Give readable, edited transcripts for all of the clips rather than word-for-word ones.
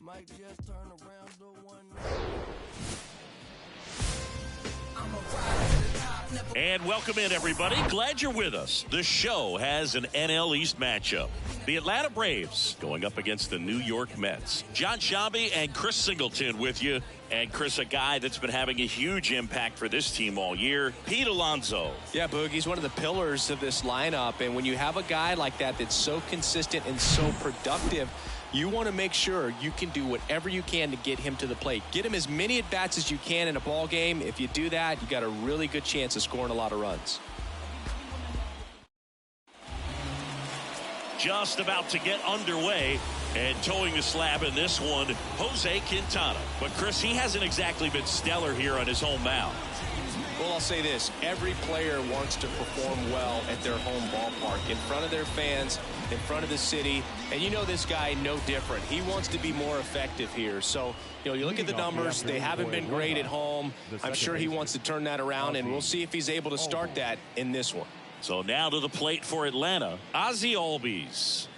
Might just turn around to one. And welcome in, everybody. Glad you're with us. The show has an NL East matchup. The Atlanta Braves going up against the New York Mets. John Shabby and Chris Singleton with you. And Chris, a guy that's been having a huge impact for this team all year, Pete Alonso. Yeah, Boog, he's one of the pillars of this lineup. And when you have a guy like that that's so consistent and so productive, you want to make sure you can do whatever you can to get him to the plate. Get him as many at-bats as you can in a ball game. If you do that, you got a really good chance of scoring a lot of runs. Just about to get underway, and towing the slab in this one, Jose Quintana. But Chris, he hasn't exactly been stellar here on his home mound. Well, I'll say this. Every player wants to perform well at their home ballpark, in front of their fans, in front of the city. And you know this guy no different. He wants to be more effective here. So, you know, you look at the numbers. They haven't been great at home. I'm sure he wants to turn that around, and we'll see if he's able to start that in this one. So now to the plate for Atlanta, Ozzie Albies.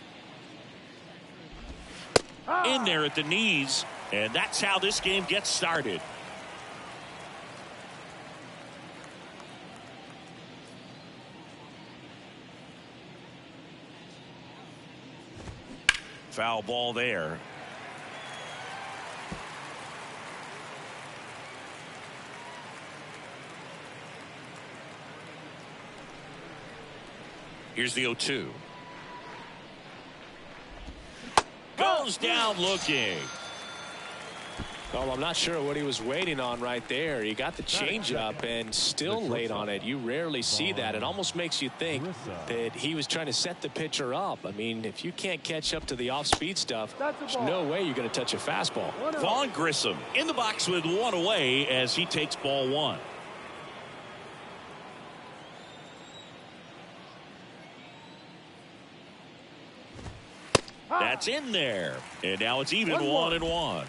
In there at the knees, and that's how this game gets started. Foul ball there. Here's the 0-2. Goes down looking. Well, I'm not sure what he was waiting on right there. He got the changeup and still late on it. You rarely see that. It almost makes you think that he was trying to set the pitcher up. I mean, if you can't catch up to the off-speed stuff, there's no way you're going to touch a fastball. Vaughn Grissom in the box with one away as he takes ball one. That's in there. And now it's even 1-1.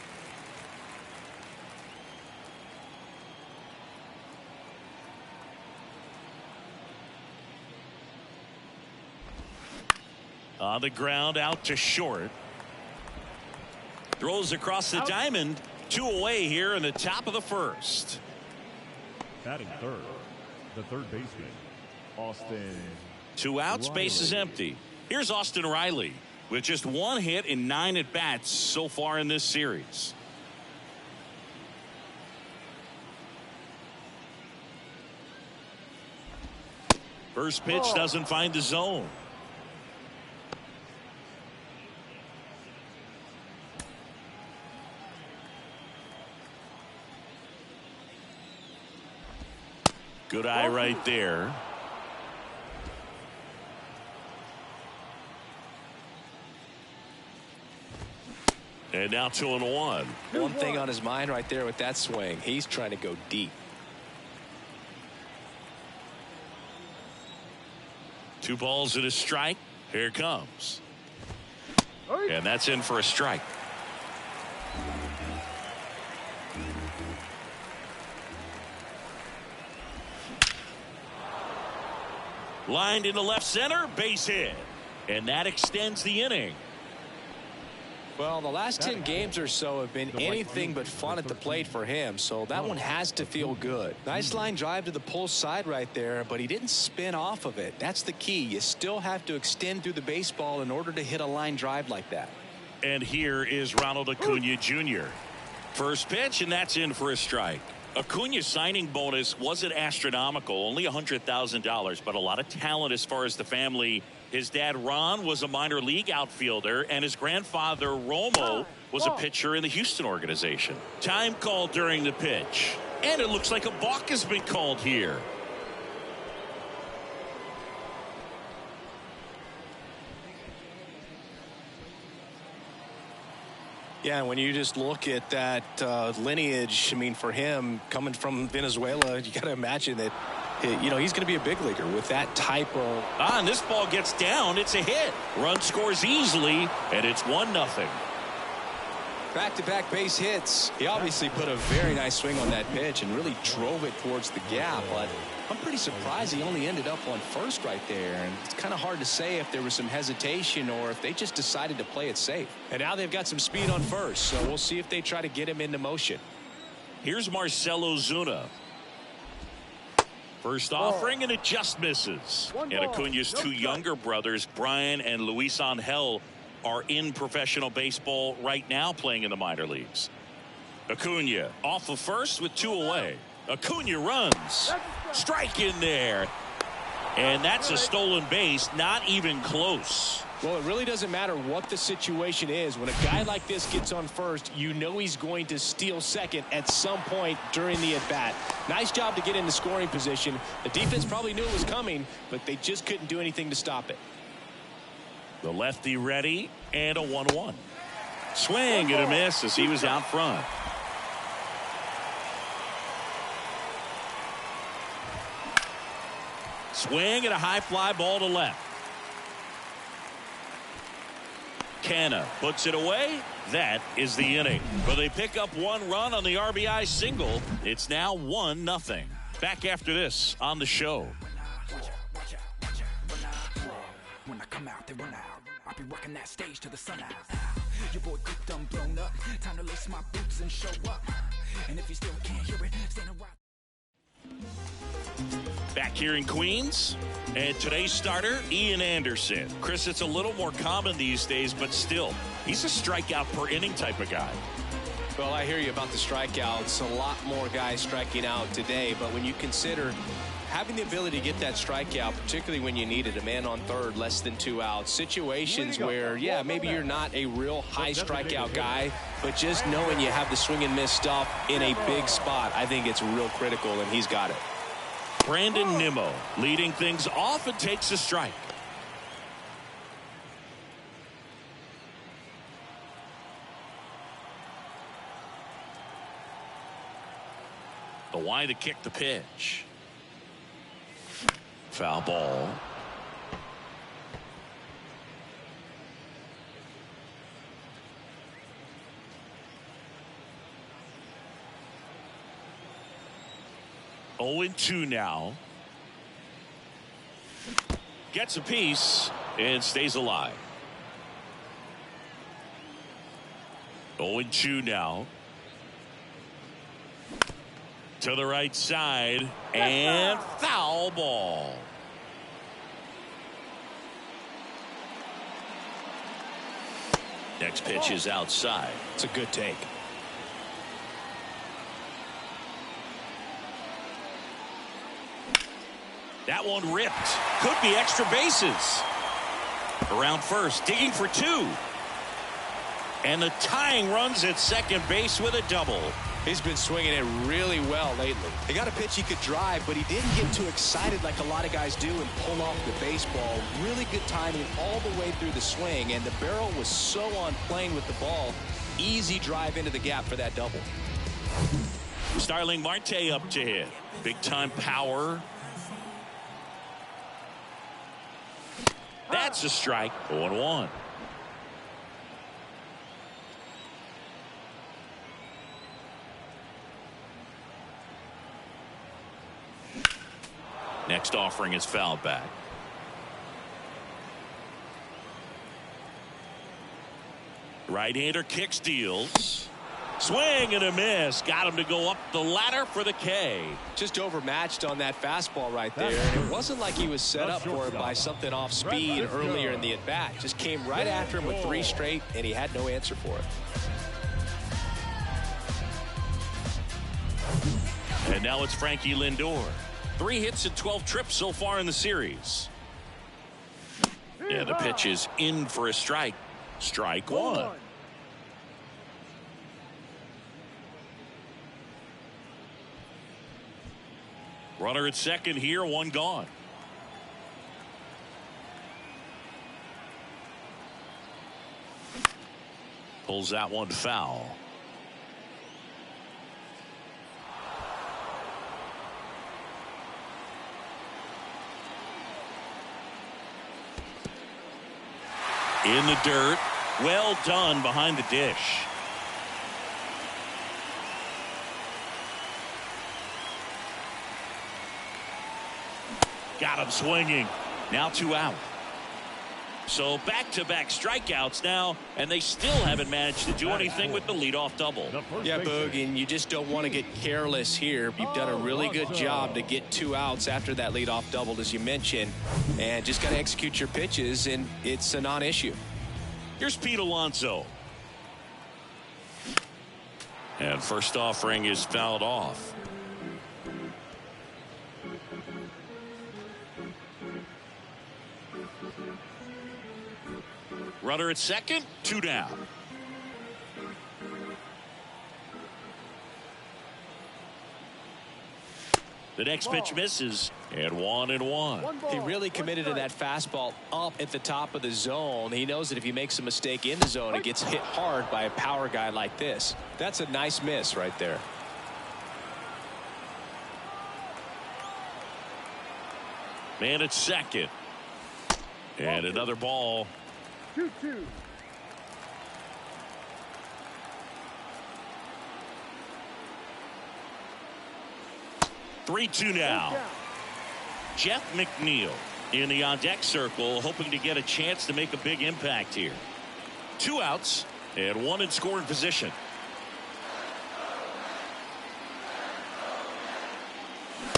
On the ground out to short. Throws across the diamond. 2 away here in the top of the first. Batting third, the third baseman, Austin. 2 outs, base is empty. Here's Austin Riley with just 1 hit in 9 at-bats so far in this series. First pitch doesn't find the zone. Good eye right there. And now 2-1. One thing on his mind right there with that swing. He's trying to go deep. 2 balls and a strike. Here it comes. And that's in for a strike. Lined into left center, base hit. And that extends the inning. Well, the last 10 games or so have been anything but fun at the plate for him, so that one has to feel good. Nice line drive to the pull side right there, but he didn't spin off of it. That's the key. You still have to extend through the baseball in order to hit a line drive like that. And here is Ronald Acuna Jr. First pitch, and that's in for a strike. Acuna's signing bonus wasn't astronomical, only $100,000, but a lot of talent as far as the family. His dad, Ron, was a minor league outfielder, and his grandfather, Romo, was a pitcher in the Houston organization. Time called during the pitch. And it looks like a balk has been called here. Yeah, when you just look at that lineage, I mean, for him, coming from Venezuela, you got to imagine that, you know, he's going to be a big leaguer with that type of... And this ball gets down. It's a hit. Run scores easily, and it's 1-0. Back-to-back base hits. He obviously put a very nice swing on that pitch and really drove it towards the gap, but I'm pretty surprised he only ended up on first right there. And it's kind of hard to say if there was some hesitation or if they just decided to play it safe. And now they've got some speed on first, so we'll see if they try to get him into motion. Here's Marcell Ozuna. First offering, and it just misses. And Acuna's two younger brothers, Brian and Luis Angel, are in professional baseball right now playing in the minor leagues. Acuna off of first with two away. Acuna runs. Strike in there. And that's a stolen base, not even close. Well, it really doesn't matter what the situation is. When a guy like this gets on first, you know he's going to steal second at some point during the at-bat. Nice job to get in the scoring position. The defense probably knew it was coming, but they just couldn't do anything to stop it. The lefty ready, and a 1-1. Swing and a miss as he was out front. Swing and a high fly ball to left. Canna puts it away. That is the inning. But they pick up one run on the RBI single. It's now 1-0. Back after this on the show. When I come out, they run out. I'll be rocking that stage till the sun out. Your boy cooked done blown up. Time to lace my boots and show up. And if you still can't hear it, stand around. Back here in Queens, and today's starter, Ian Anderson. Chris, it's a little more common these days, but still, he's a strikeout per inning type of guy. Well, I hear you about the strikeouts. A lot more guys striking out today, but when you consider having the ability to get that strikeout, particularly when you needed a man on third, less than 2 outs, situations where, yeah, maybe you're not a real high strikeout guy, but just knowing you have the swing and miss stuff in a big spot, I think it's real critical, and he's got it. Brandon Nimmo leading things off and takes a strike. The Y to kick the pitch. Foul ball. Oh, 0-2 now. Gets a piece and stays alive. 0-2 now. To the right side and foul ball. Next pitch is outside. It's a good take. That one ripped. Could be extra bases. Around first, digging for 2. And the tying runs at second base with a double. He's been swinging it really well lately. He got a pitch he could drive, but he didn't get too excited like a lot of guys do and pull off the baseball. Really good timing all the way through the swing, and the barrel was so on plane with the ball. Easy drive into the gap for that double. Starling Marte up to hit. Big time power. That's a strike. 0-1. Next offering is fouled back. Right-hander kicks, deals. Swing and a miss. Got him to go up the ladder for the K. Just overmatched on that fastball right there. And it wasn't like he was set up for it by something off speed earlier in the at-bat. Just came right after him with 3 straight, and he had no answer for it. And now it's Frankie Lindor. 3 hits and 12 trips so far in the series. Yeah, the pitch is in for a strike. Strike 1. Runner at second here, 1 gone. Pulls that one foul. In the dirt. Well done behind the dish. Got him swinging. Now 2 out. So back-to-back strikeouts now, and they still haven't managed to do anything with the leadoff double. Yeah, Boog, and you just don't want to get careless here. You've done a really good job to get 2 outs after that leadoff double, as you mentioned, and just got to execute your pitches, and it's a non-issue. Here's Pete Alonso. And first offering is fouled off. Runner at second, 2 down. The next pitch misses, and 1-1. He really committed to that fastball up at the top of the zone. He knows that if he makes a mistake in the zone, it gets hit hard by a power guy like this. That's a nice miss right there. Man at second. And another ball. 2-2. Three-two now. Jeff McNeil in the on-deck circle, hoping to get a chance to make a big impact here. 2 outs and 1 in scoring position.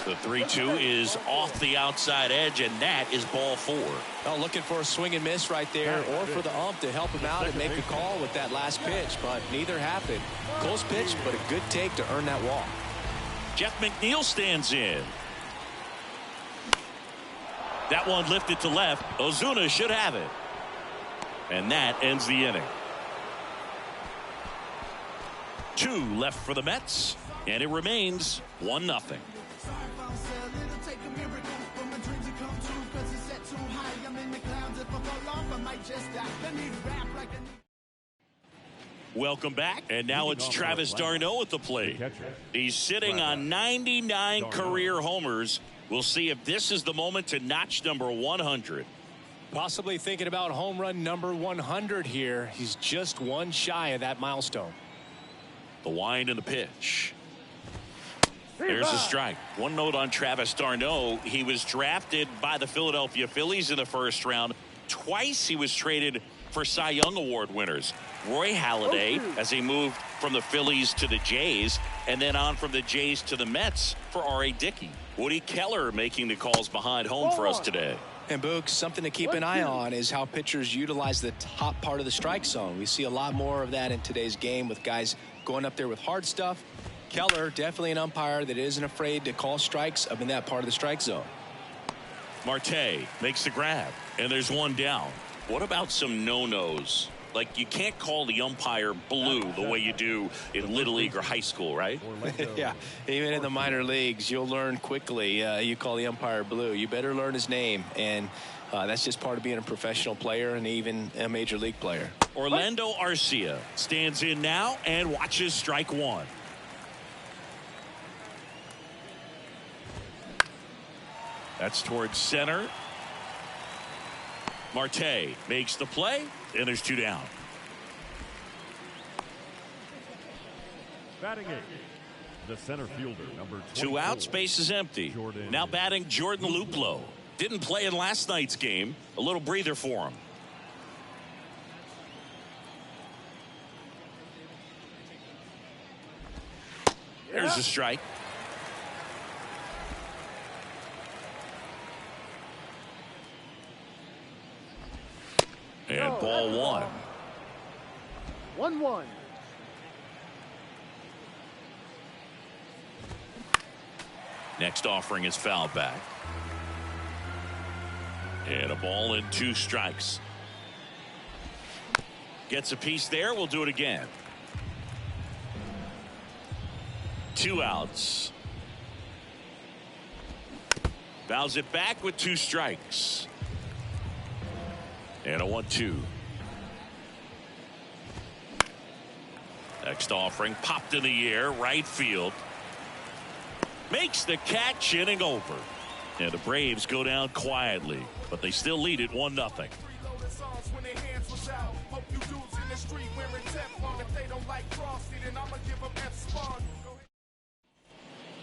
The 3-2 is off the outside edge, and that is ball 4. Well, looking for a swing and miss right there, or for the ump to help him out and make a call with that last pitch, but neither happened. Close pitch, but a good take to earn that walk. Jeff McNeil stands in. That one lifted to left. Ozuna should have it. And that ends the inning. 2 left for the Mets, and it remains 1-0. Welcome back, and now it's Travis d'Arnaud at the plate. He's sitting on 99 career homers. We'll see if this is the moment to notch number 100. Possibly thinking about home run number 100 here. He's just 1 shy of that milestone. The wind and the pitch. There's a strike. One note on Travis d'Arnaud. He was drafted by the Philadelphia Phillies in the first round. Twice he was traded for Cy Young Award winners. Roy Halladay, as he moved from the Phillies to the Jays, and then on from the Jays to the Mets for R.A. Dickey. Woody Keller making the calls behind home for us today. And Boog, something to keep an eye on is how pitchers utilize the top part of the strike zone. We see a lot more of that in today's game with guys going up there with hard stuff. Keller, definitely an umpire that isn't afraid to call strikes up in that part of the strike zone. Marte makes the grab, and there's 1 down. What about some no-nos? Like, you can't call the umpire blue the way you do in Little League or high school, right? Yeah, even in the minor leagues, you'll learn quickly. You call the umpire blue. You better learn his name, and that's just part of being a professional player and even a major league player. Orlando Arcia stands in now and watches strike 1. That's towards center. Marte makes the play, and there's 2 down. Batting 8, the center fielder, number 2 outs, base is empty. Now batting Jordan Luplow. Didn't play in last night's game. A little breather for him. There's a strike. And ball 1. 1-1. Next offering is fouled back. And a ball and 2 strikes. Gets a piece there. We'll do it again. 2 outs. Fouls it back with 2 strikes. And a 1-2. Next offering popped in the air, right field. Makes the catch, inning over. And the Braves go down quietly, but they still lead it 1-0.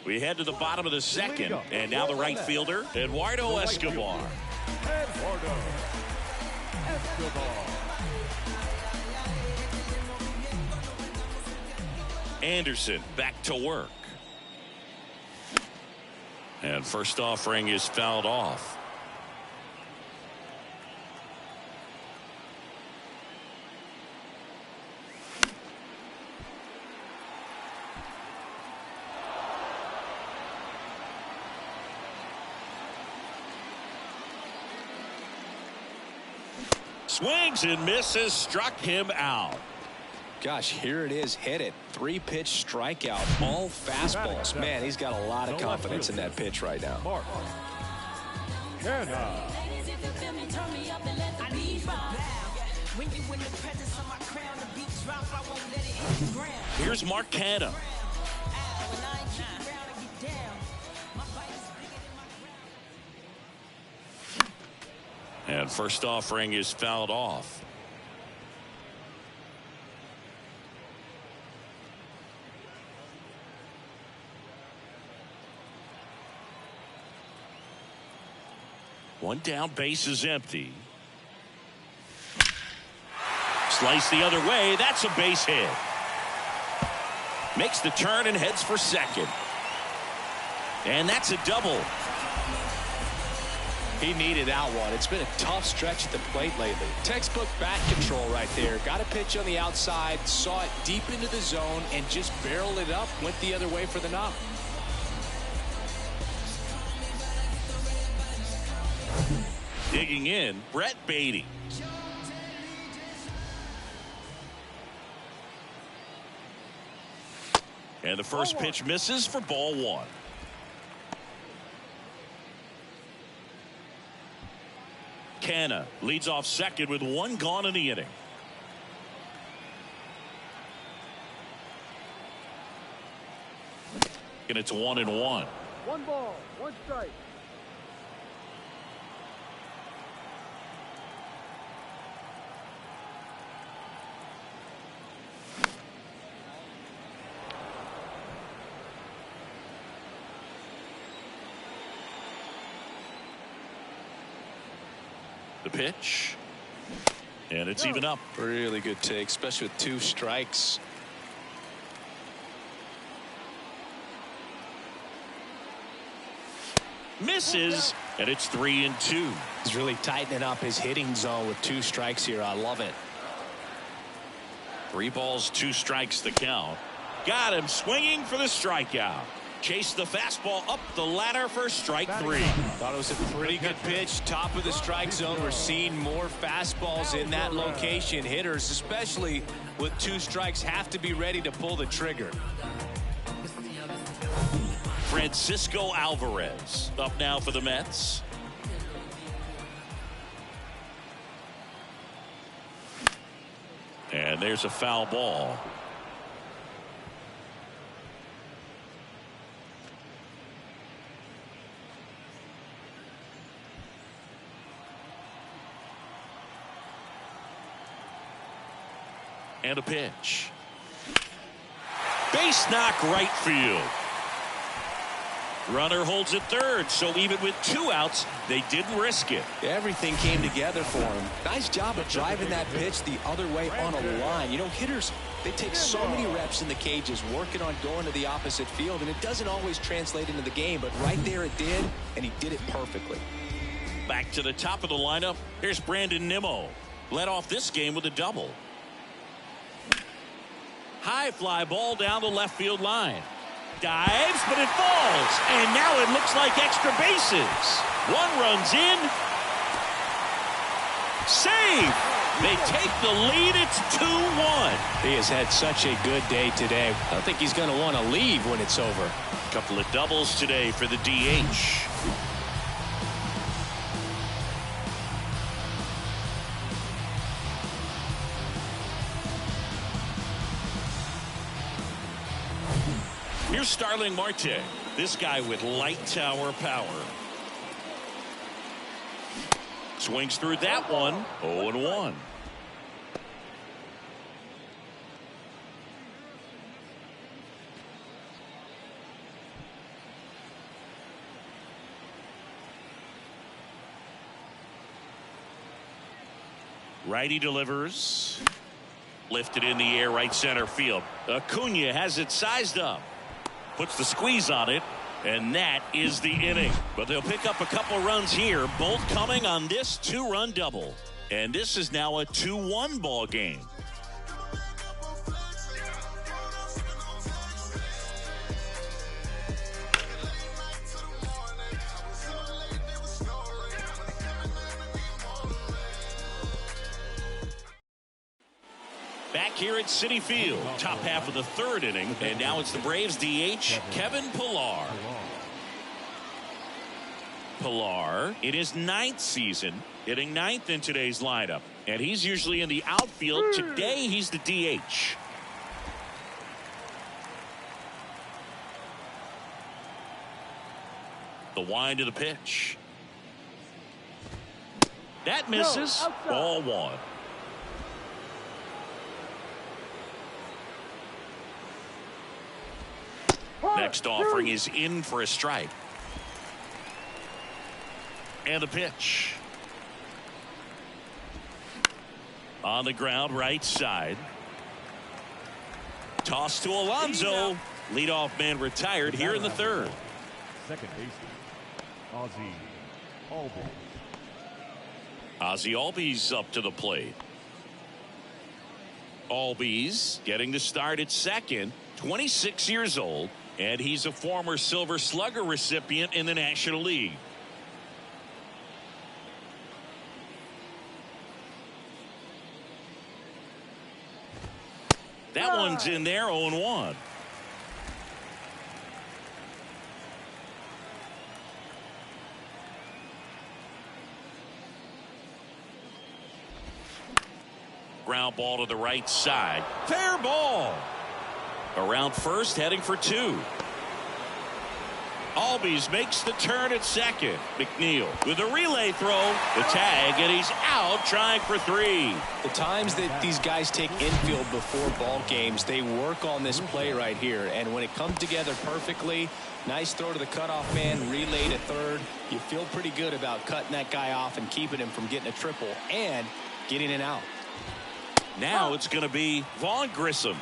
We head to the bottom of the second, and now the right fielder, Eduardo Escobar. Eduardo Escobar. Anderson back to work. And first offering is fouled off. Swings and misses, struck him out. Gosh, here it is. Hit it. 3-pitch strikeout. All fastballs. Man, he's got a lot of confidence in that pitch right now. Mark Canha. Here's Mark Canha. And first offering is fouled off. One down, base is empty. Slice the other way. That's a base hit. Makes the turn and heads for second. And that's a double. He needed that one. It's been a tough stretch at the plate lately. Textbook bat control right there. Got a pitch on the outside, saw it deep into the zone, and just barreled it up. Went the other way for the knock. Digging in, Brett Beatty. And the first pitch misses for ball one. Canha leads off second with one gone in the inning. And it's 1-1. 1 ball, 1 strike. The pitch. And it's even up. Really good take, especially with 2 strikes. Misses, and it's 3-2. He's really tightening up his hitting zone with 2 strikes here. I love it. 3 balls, 2 strikes the count. Got him swinging for the strikeout. Chased the fastball up the ladder for strike 3. Thought it was a pretty good pitch. Top of the strike zone. We're seeing more fastballs in that location. Hitters, especially with 2 strikes, have to be ready to pull the trigger. Francisco Alvarez up now for the Mets. And there's a foul ball. And a pitch. Base knock right field. Runner holds at third, so even with 2 outs, they didn't risk it. Everything came together for him. Nice job of driving that pitch the other way on a line. You know, hitters, they take so many reps in the cages working on going to the opposite field, and it doesn't always translate into the game, but right there it did, and he did it perfectly. Back to the top of the lineup. Here's Brandon Nimmo. Led off this game with a double. High fly ball down the left field line. Dives, but it falls. And now it looks like extra bases. 1 run's in. Save. They take the lead. It's 2-1. He has had such a good day today. I don't think he's going to want to leave when it's over. A couple of doubles today for the DH. Here's Starling Marte. This guy with light tower power. Swings through that one. 0-1. Righty delivers. Lifted in the air, right center field. Acuna has it sized up. Puts the squeeze on it. And that is the inning. But they'll pick up a couple runs here, both coming on this two-run double. And this is now a 2-1 ball game. Back here at Citi Field, top half of the third inning, and now it's the Braves DH, Kevin Pillar. Pillar in his 9th season, hitting 9th in today's lineup, and he's usually in the outfield. Today he's the DH. The wind of the pitch. That misses. Ball 1. Next offering is in for a strike. And the pitch. On the ground, right side. Toss to Alonso. Leadoff man retired here in the third. Second baseman, Ozzie Albies. Ozzie Albies up to the plate. Albies getting the start at second. 26 years old. And he's a former Silver Slugger recipient in the National League. That one's in there, 0-1. Ground ball to the right side. Fair ball. Around first, heading for 2. Albies makes the turn at second. McNeil with a relay throw. The tag, and he's out trying for 3. The times that these guys take infield before ball games, they work on this play right here. And when it comes together perfectly, nice throw to the cutoff man, relay to third. You feel pretty good about cutting that guy off and keeping him from getting a triple and getting it out. Now it's going to be Vaughn Grissom.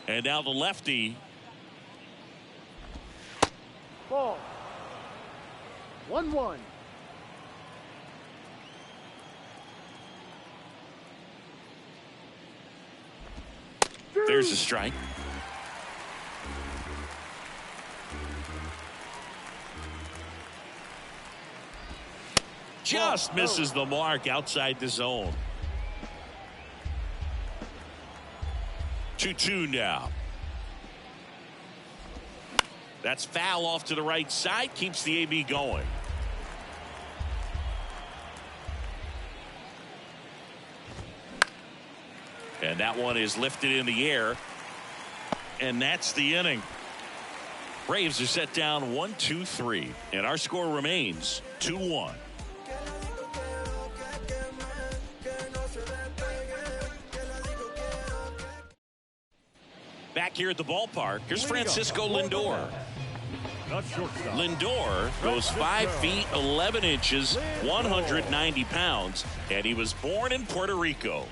And now the lefty. Ball. 1-1. There's a strike. Just misses the mark outside the zone. 2-2 now. That's foul off to the right side. Keeps the AB going. And that one is lifted in the air. And that's the inning. Braves are set down 1-2-3. And our score remains 2-1. Back here at the ballpark, here's Francisco Lindor. Lindor goes 5 feet 11 inches, 190 pounds, and he was born in Puerto Rico.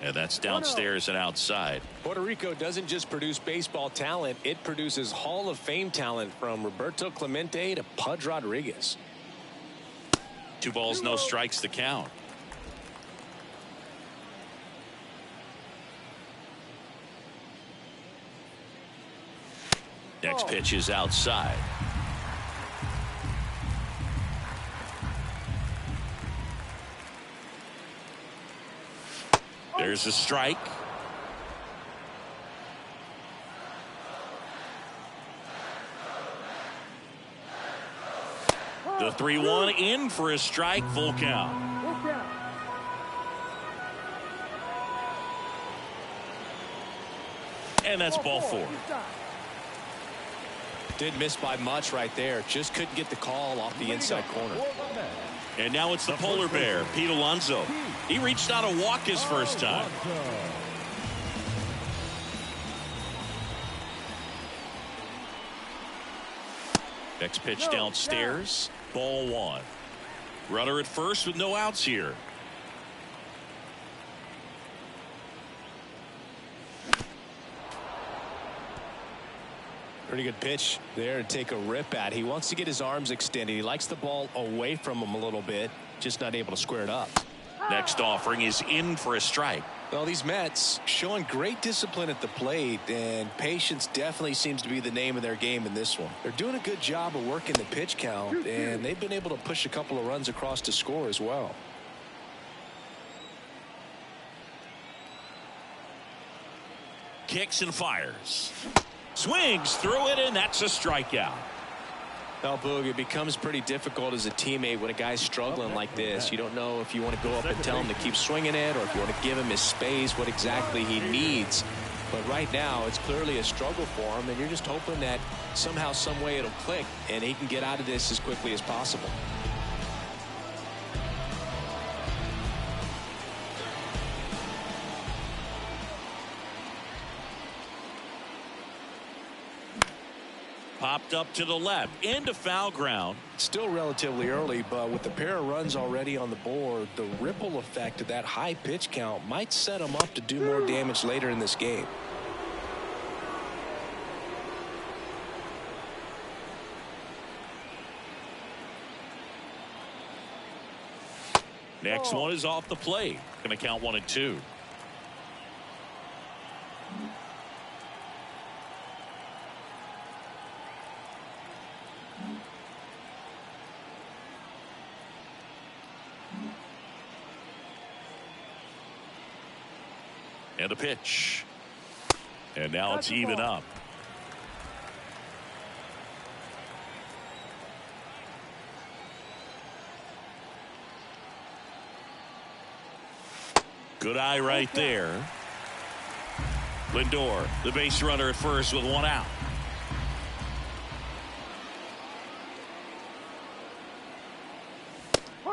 And that's downstairs and outside. Puerto Rico doesn't just produce baseball talent, it produces Hall of Fame talent from Roberto Clemente to Pudge Rodriguez. 2 balls, no strikes to count. Next pitch is outside. There's a strike. The 3-1 in for a strike, full count. And that's ball 4. Didn't miss by much right there. Just couldn't get the call off the inside corner. And now it's the polar bear, Pete Alonso. He reached out a walk his first time. Next pitch downstairs. Ball one. Runner at first with no outs here. Pretty good pitch there to take a rip at. He wants to get his arms extended. He likes the ball away from him a little bit, just not able to square it up. Next offering is in for a strike. Well, these Mets showing great discipline at the plate, and patience definitely seems to be the name of their game in this one. They're doing a good job of working the pitch count, and they've been able to push a couple of runs across to score as well. Kicks and fires. Swings through it, and that's a strikeout. Well, Boog, it becomes pretty difficult as a teammate when a guy's struggling like this. You don't know if you want to go up and tell him to keep swinging it or if you want to give him his space, what exactly he needs. But right now, it's clearly a struggle for him, and you're just hoping that somehow, some way it'll click, and he can get out of this as quickly as possible. Popped up to the left into foul ground. Still relatively early, but with a pair of runs already on the board, the ripple effect of that high pitch count might set him up to do more damage later in this game. Next one is off the plate. Going to count 1-2. And a pitch. And now it's even up. Good eye right there. Lindor, the base runner at first with one out.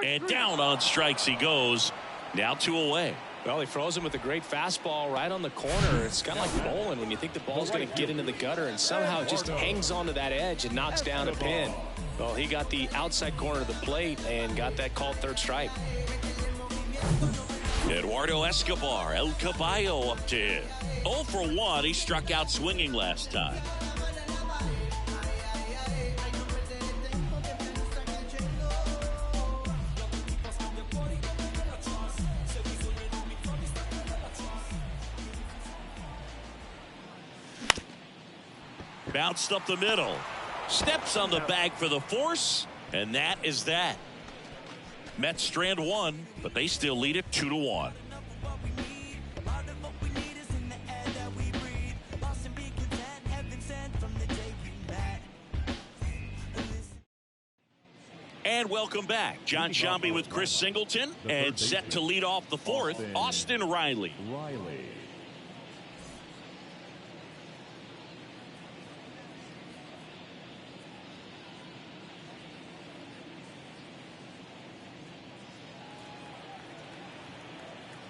And down on strikes he goes. Now 2 away. Well, he froze him with a great fastball right on the corner. It's kind of like bowling when you think the ball's going to get into the gutter and somehow it just hangs onto that edge and knocks down a pin. Well, he got the outside corner of the plate and got that called third strike. Eduardo Escobar, El Caballo up to him. 0 for 1. He struck out swinging last time. Bounced up the middle. Steps on the bag for the force. And that is that. Mets strand 1, but they still lead it 2-1. And welcome back. John Shambi with Chris Singleton. And set to lead off the 4th, Austin Riley.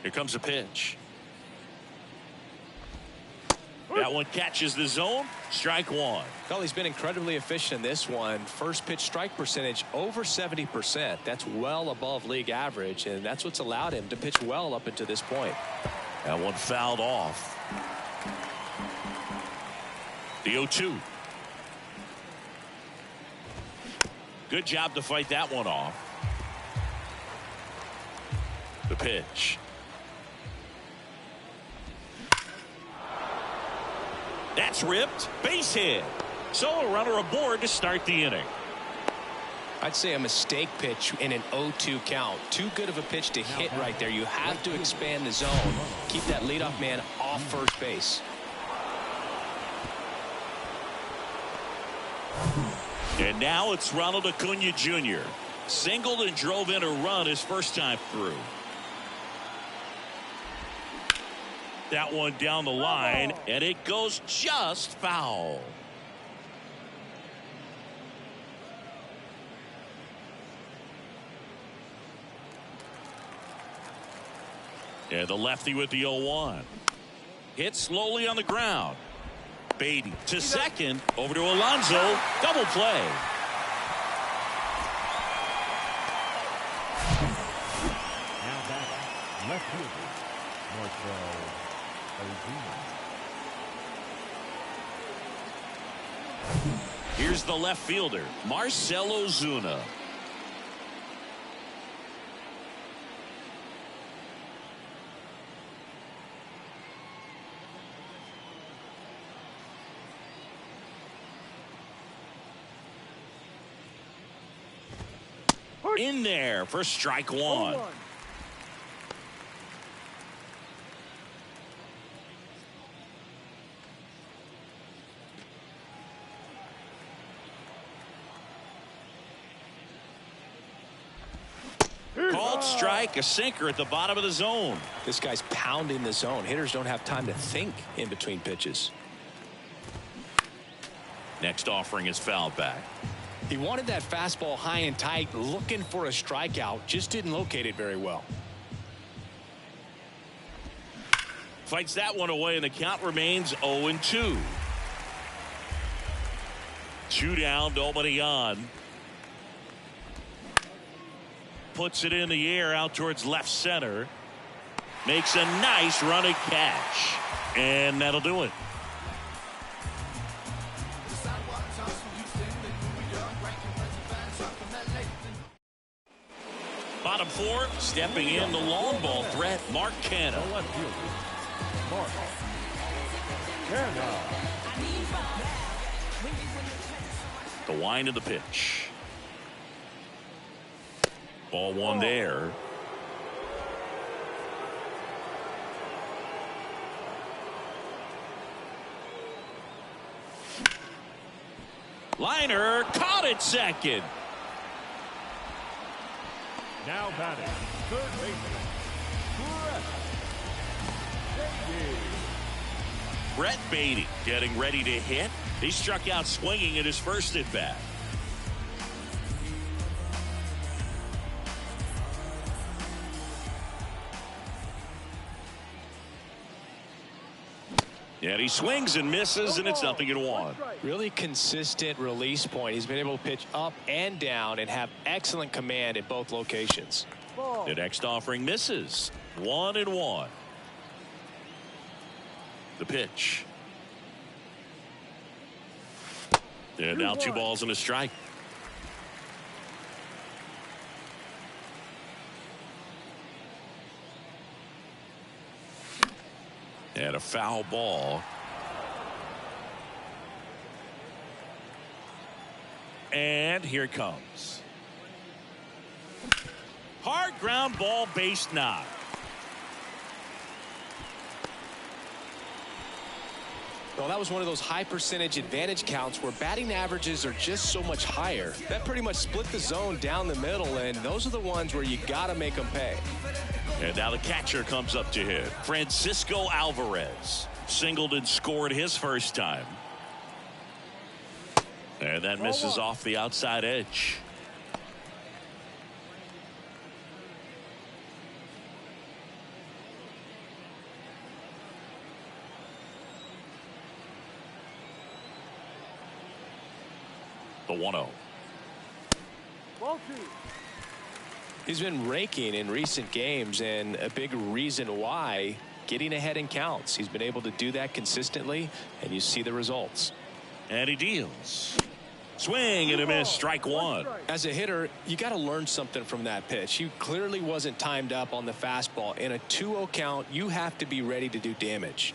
Here comes a pitch. That one catches the zone. Strike 1. Well, he's been incredibly efficient in this one. First pitch strike percentage over 70%. That's well above league average, and that's what's allowed him to pitch well up until this point. That one fouled off. The 0-2. Good job to fight that one off. The pitch. That's ripped. Base hit. So a runner aboard to start the inning. I'd say a mistake pitch in an 0-2 count. Too good of a pitch to hit right there. You have to expand the zone. Keep that leadoff man off first base. And now it's Ronald Acuna Jr. Singled and drove in a run his first time through. That one down the line, and it goes just foul. And the lefty with the 0-1. Hit slowly on the ground. Beatty to second. Over to Alonso. Double play. Now back, left fielder, Marcell Ozuna. Here's the left fielder, Marcell Ozuna. In there for strike one. Called strike, a sinker at the bottom of the zone. This guy's pounding the zone. Hitters don't have time to think in between pitches. Next offering is fouled back. He wanted that fastball high and tight, looking for a strikeout, just didn't locate it very well. Fights that one away, and the count remains 0-2. 2 down, nobody on. Puts it in the air out towards left center. Makes a nice running catch. And that'll do it. Bottom 4, stepping in the long ball threat, Mark Canha. The left fielder, Mark Canha. The wind of the pitch. Ball one there. Liner caught it second. Now batting, third baseman, Brett Beatty getting ready to hit. He struck out swinging at his first at bat. And he swings and misses, and it's 0-1. Really consistent release point. He's been able to pitch up and down and have excellent command at both locations. The next offering misses. 1-1. The pitch. And now 2 balls and a strike. And a foul ball. And here it comes. Hard ground ball, base knock. Well, that was one of those high percentage advantage counts where batting averages are just so much higher. That pretty much split the zone down the middle, and those are the ones where you got to make them pay. And now the catcher comes up to hit. Francisco Alvarez singled and scored his first time. And that misses off the outside edge. The 1-0. Ball 2. He's been raking in recent games, and a big reason why, getting ahead in counts. He's been able to do that consistently, and you see the results. And he deals. Swing and a miss, strike one. As a hitter, you got to learn something from that pitch. He clearly wasn't timed up on the fastball. In a 2-0 count, you have to be ready to do damage.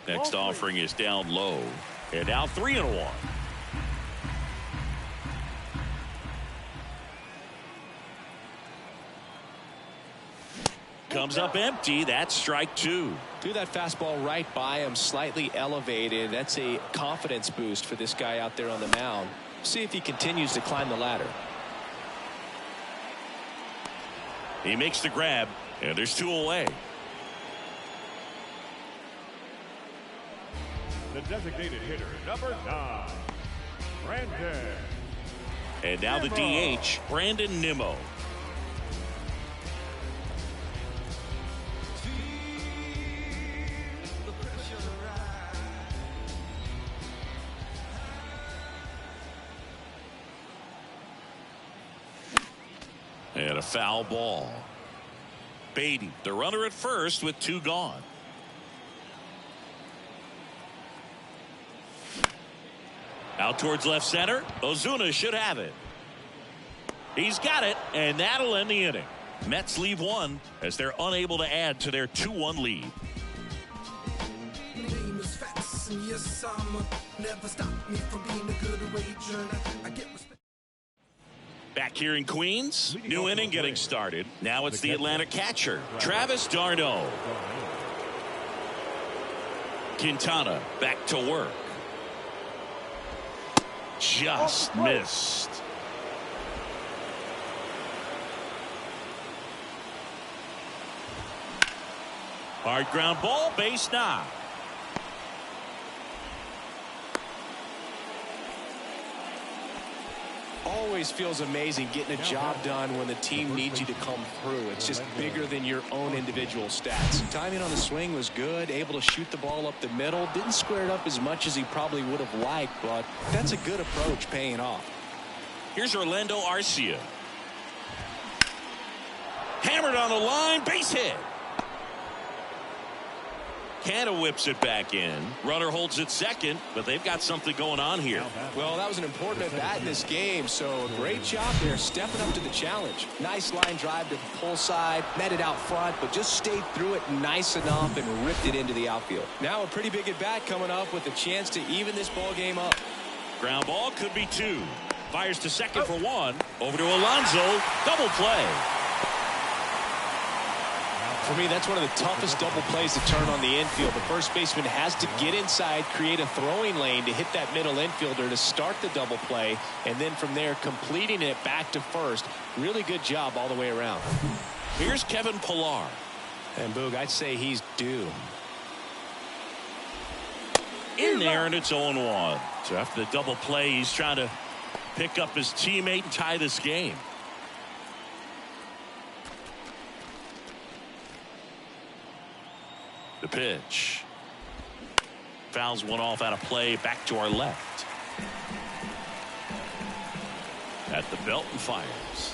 Next offering is down low. And now 3-1. Comes up empty. That's strike 2. Threw that fastball right by him, slightly elevated. That's a confidence boost for this guy out there on the mound. See if he continues to climb the ladder. He makes the grab, and there's 2 away. The designated hitter, number 9, Brandon. And now the DH, Brandon Nimmo. And a foul ball. Beatty, the runner at first with 2 gone. Out towards left center. Ozuna should have it. He's got it, and that'll end the inning. Mets leave 1 as they're unable to add to their 2-1 lead. Back here in Queens, new inning getting started. Now it's the Atlanta catcher, Travis d'Arnaud. Quintana back to work. Just missed. Hard ground ball, base knock. Always feels amazing getting a job done when the team needs you to come through. It's just bigger than your own individual stats. Timing on the swing was good, able to shoot the ball up the middle. Didn't square it up as much as he probably would have liked, but that's a good approach paying off. Here's Orlando Arcia. Hammered on the line, base hit. Canna whips it back in. Runner holds it second, but they've got something going on here. Well, that was an important at bat in this game, so a great job there stepping up to the challenge. Nice line drive to the pull side, met it out front, but just stayed through it nice enough and ripped it into the outfield. Now a pretty big at bat coming up with a chance to even this ball game up. Ground ball could be 2. Fires to second for 1. Over to Alonso. Double play. For me, that's one of the toughest double plays to turn on the infield. The first baseman has to get inside, create a throwing lane to hit that middle infielder to start the double play, and then from there completing it back to first. Really good job all the way around. Here's Kevin Pillar. And Boog, I'd say he's due. In there, and it's 0-1. So after the double play, he's trying to pick up his teammate and tie this game. The pitch. Fouls one off out of play, back to our left. At the belt and fires.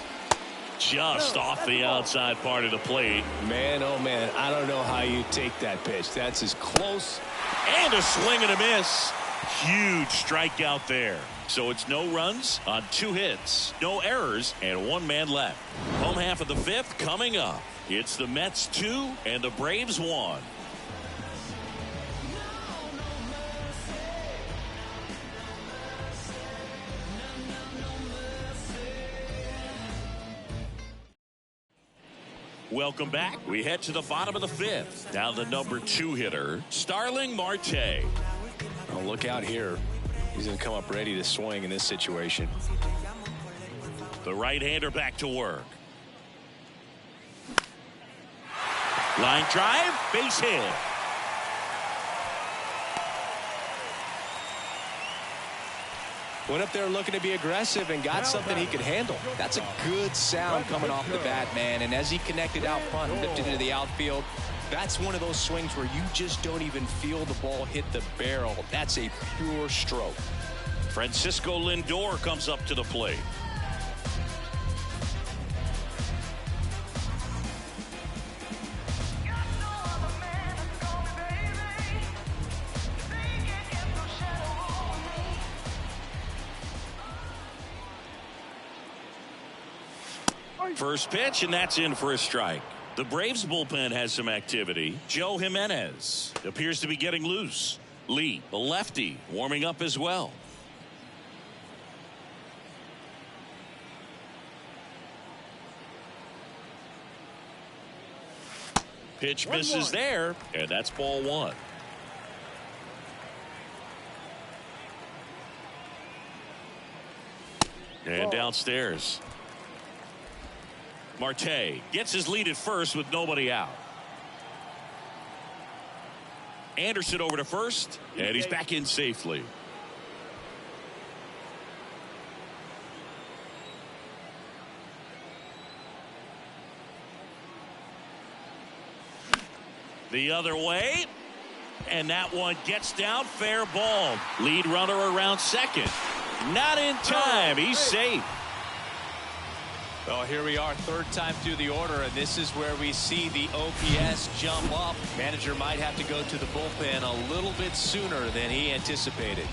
Just off the outside part of the plate. Man, oh man, I don't know how you take that pitch. That's as close. And a swing and a miss. Huge strikeout there. So it's no runs on 2 hits, no errors, and 1 man left. Home half of the 5th coming up. It's the Mets 2 and the Braves 1. Welcome back. We head to the bottom of the 5th. Now the number 2 hitter, Starling Marte. Oh, look out here. He's going to come up ready to swing in this situation. The right-hander back to work. Line drive, base hit. Went up there looking to be aggressive and got something he could handle. That's a good sound coming off the bat, man. And as he connected out front and lifted into the outfield, that's one of those swings where you just don't even feel the ball hit the barrel. That's a pure stroke. Francisco Lindor comes up to the plate. First pitch, and that's in for a strike. The Braves bullpen has some activity. Joe Jimenez appears to be getting loose. Lee, the lefty, warming up as well. Pitch misses there, and that's ball 1. And downstairs. Marte gets his lead at first with nobody out. Anderson over to first, and he's back in safely. The other way, and that one gets down, fair ball. Lead runner around second. Not in time. He's safe. Well, here we are, third time through the order, and this is where we see the OPS jump up. Manager might have to go to the bullpen a little bit sooner than he anticipated.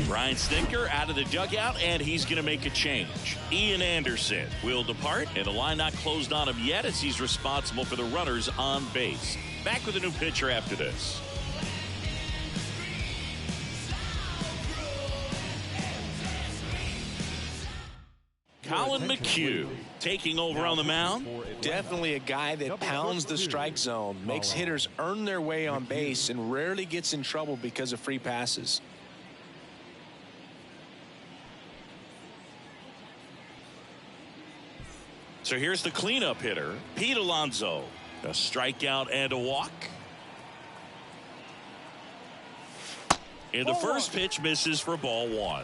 Brian Snitker out of the dugout, and he's going to make a change. Ian Anderson will depart, and the line not closed on him yet as he's responsible for the runners on base. Back with a new pitcher after this. Colin McHugh taking over on the mound. Definitely a guy that pounds the strike zone, makes hitters earn their way on base, and rarely gets in trouble because of free passes. So here's the cleanup hitter, Pete Alonso. A strikeout and a walk. And the first pitch misses for ball one.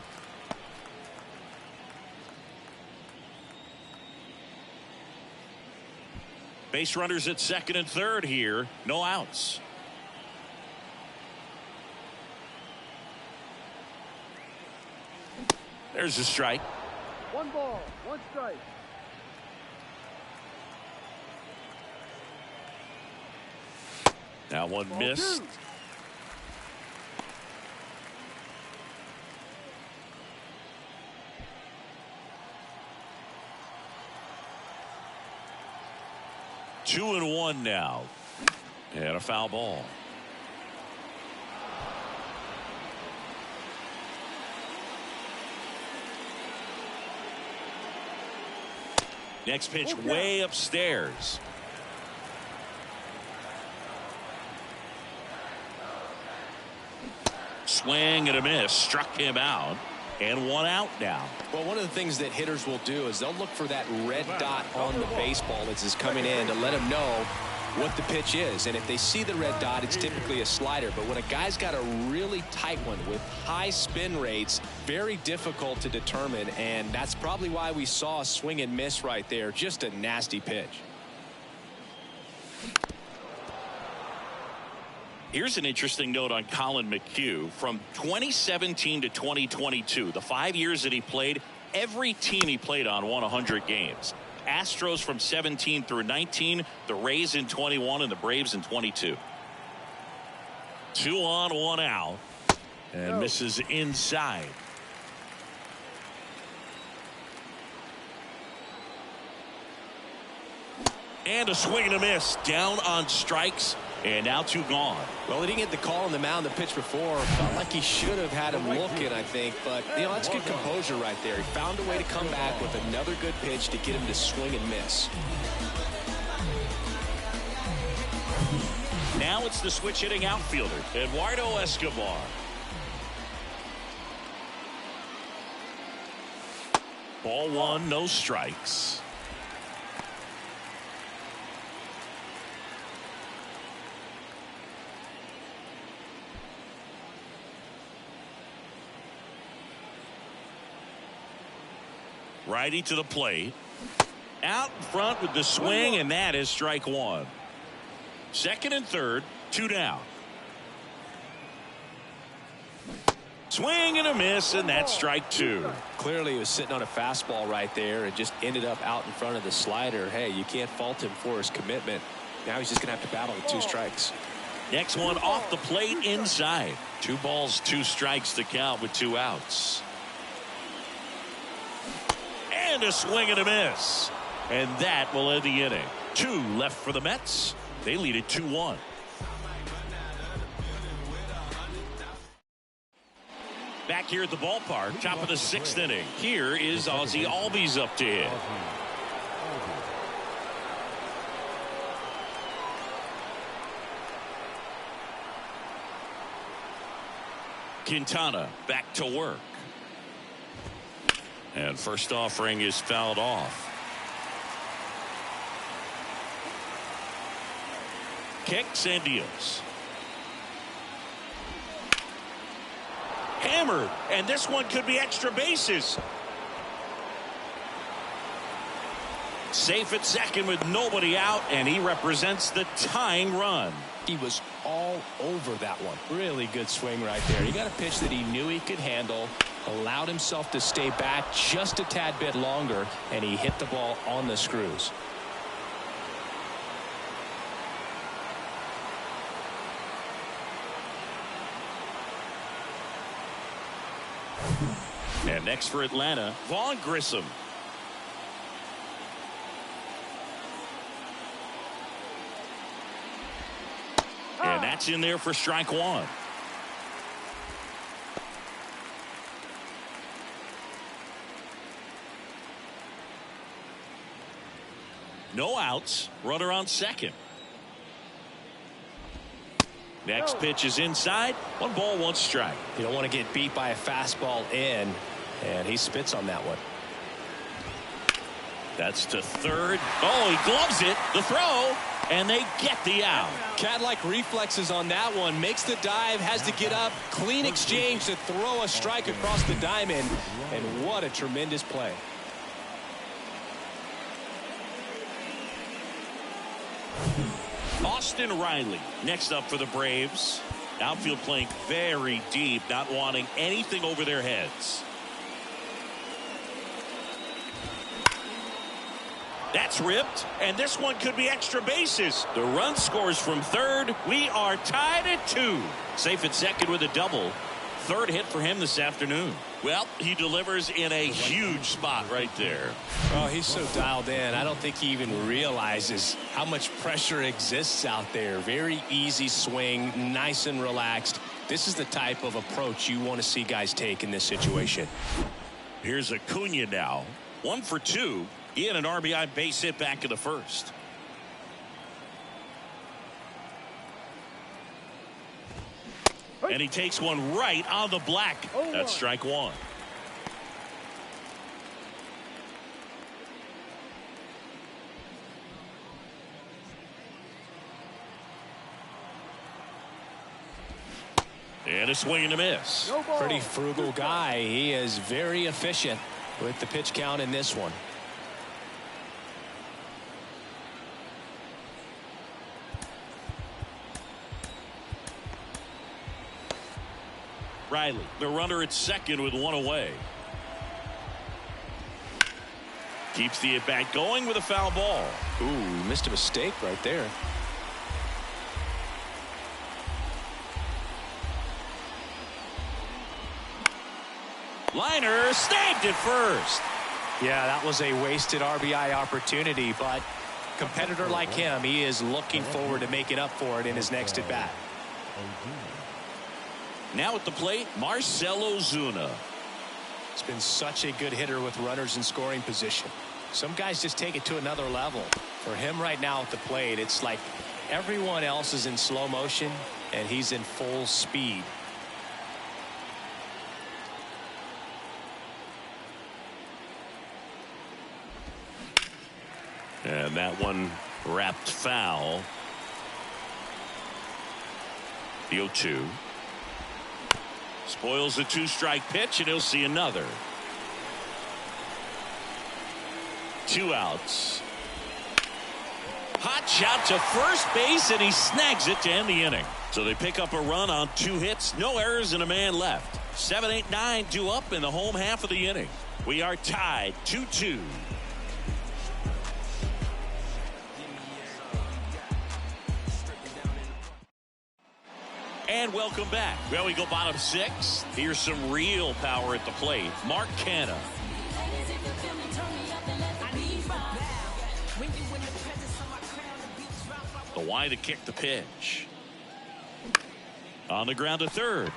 Base runners at second and third here. No outs. There's a strike. 1 ball, 1 strike. That one missed. Two and one now. And a foul ball. Next pitch way upstairs. Swing and a miss, struck him out, and 1 out now. Well, one of the things that hitters will do is they'll look for that red dot on the baseball as it's coming in to let them know what the pitch is. And if they see the red dot, it's typically a slider. But when a guy's got a really tight one with high spin rates, very difficult to determine. And that's probably why we saw a swing and miss right there. Just a nasty pitch. Here's an interesting note on Colin McHugh. From 2017 to 2022, the 5 years that he played, every team he played on won 100 games. Astros from 17 through 19, the Rays in 21, and the Braves in 22. 2 on, 1 out, and misses inside. And a swing and a miss, down on strikes. And now 2 gone. Well, he didn't get the call on the mound the pitch before. Felt like he should have had him looking, I think. But, you know, that's good composure right there. He found a way to come back with another good pitch to get him to swing and miss. Now it's the switch hitting outfielder, Eduardo Escobar. Ball 1, no strikes. Righty to the plate. Out in front with the swing, and that is strike 1. Second and third, 2 down. Swing and a miss, and that's strike 2. Clearly he was sitting on a fastball right there and just ended up out in front of the slider. Hey, you can't fault him for his commitment. Now he's just going to have to battle with 2 strikes. Next one off the plate inside. 2 balls, 2 strikes to count with 2 outs. And a swing and a miss. And that will end the inning. 2 left for the Mets. They lead it 2-1. Back here at the ballpark, top of the 6th inning. Here is Ozzie Albies up to hit. Quintana back to work. And first offering is fouled off. Kicks and deals. Hammered, and this one could be extra bases. Safe at second with nobody out, and he represents the tying run. He was all over that one. Really good swing right there. He got a pitch that he knew he could handle, allowed himself to stay back just a tad bit longer, and he hit the ball on the screws. And next for Atlanta, Vaughn Grissom. And that's in there for strike one. No outs. Runner on second. Next pitch is inside. 1 ball, 1 strike. You don't want to get beat by a fastball in, and he spits on that one. That's to third. Oh, he gloves it. The throw, and they get the out. Cat-like reflexes on that one. Makes the dive, has to get up. Clean exchange to throw a strike across the diamond. And what a tremendous play. Austin Riley next up for the Braves. Outfield playing very deep, not wanting anything over their heads. That's ripped, and this one could be extra bases. The run scores from third. We are tied at 2. Safe at second with a double. Third hit for him this afternoon. Well, he delivers in a huge spot right there. Oh, he's so dialed in. I don't think he even realizes how much pressure exists out there. Very easy swing, nice and relaxed. This is the type of approach you want to see guys take in this situation. Here's Acuna now. 1 for 2. He had an RBI base hit back in the first. And he takes one right on the black. That's strike one. And a swing and a miss. Pretty frugal guy. He is very efficient with the pitch count in this one. Riley, the runner at second with 1 away. Keeps the at-bat going with a foul ball. Ooh, missed a mistake right there. Liner snagged it first. Yeah, that was a wasted RBI opportunity, but competitor like him, he is looking forward to making up for it in his next at-bat. Now at the plate, Marcell Ozuna. He's been such a good hitter with runners in scoring position. Some guys just take it to another level. For him right now at the plate, it's like everyone else is in slow motion and he's in full speed. And that one wrapped foul. The 0-2. Spoils the 2-strike pitch, and he'll see another. 2 outs. Hot shot to first base, and he snags it to end the inning. So they pick up a run on 2 hits, no errors, and a man left. 7, 8, 9 due up in the home half of the inning. We are tied 2-2. And welcome back. Well, we go bottom 6. Here's some real power at the plate. Mark Canha. The wide to kick the pitch. On the ground to third.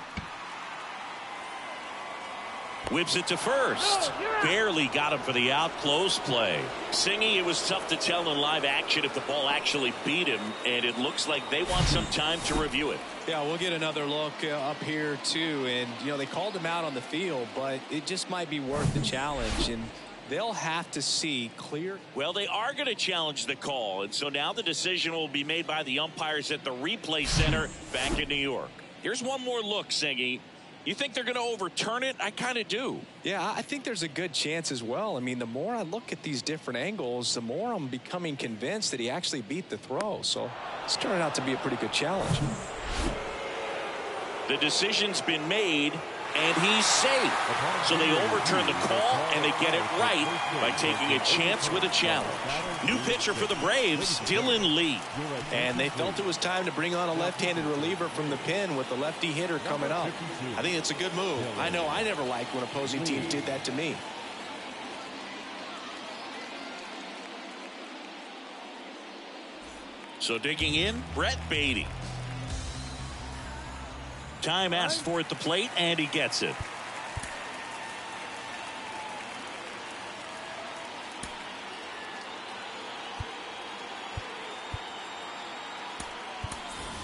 Whips it to first. Barely got him for the out. Close play. Singy, it was tough to tell in live action if the ball actually beat him, and it looks like they want some time to review it. Yeah, we'll get another look up here too, and you know they called him out on the field, but it just might be worth the challenge, and they'll have to see clear. Well, they are going to challenge the call, and so now the decision will be made by the umpires at the replay center back in New York. Here's one more look, Singy. You think they're going to overturn it? I kind of do. Yeah, I think there's a good chance as well. I mean, the more I look at these different angles, the more I'm becoming convinced that he actually beat the throw. So it's turning out to be a pretty good challenge. The decision's been made, and he's safe. So they overturn the call, and they get it right by taking a chance with a challenge. New pitcher for the Braves, Dylan Lee. And they felt it was time to bring on a left-handed reliever from the pen with the lefty hitter coming up. I think it's a good move. I know I never liked when opposing teams did that to me. So digging in, Brett Beatty. Time asked for at the plate, and he gets it.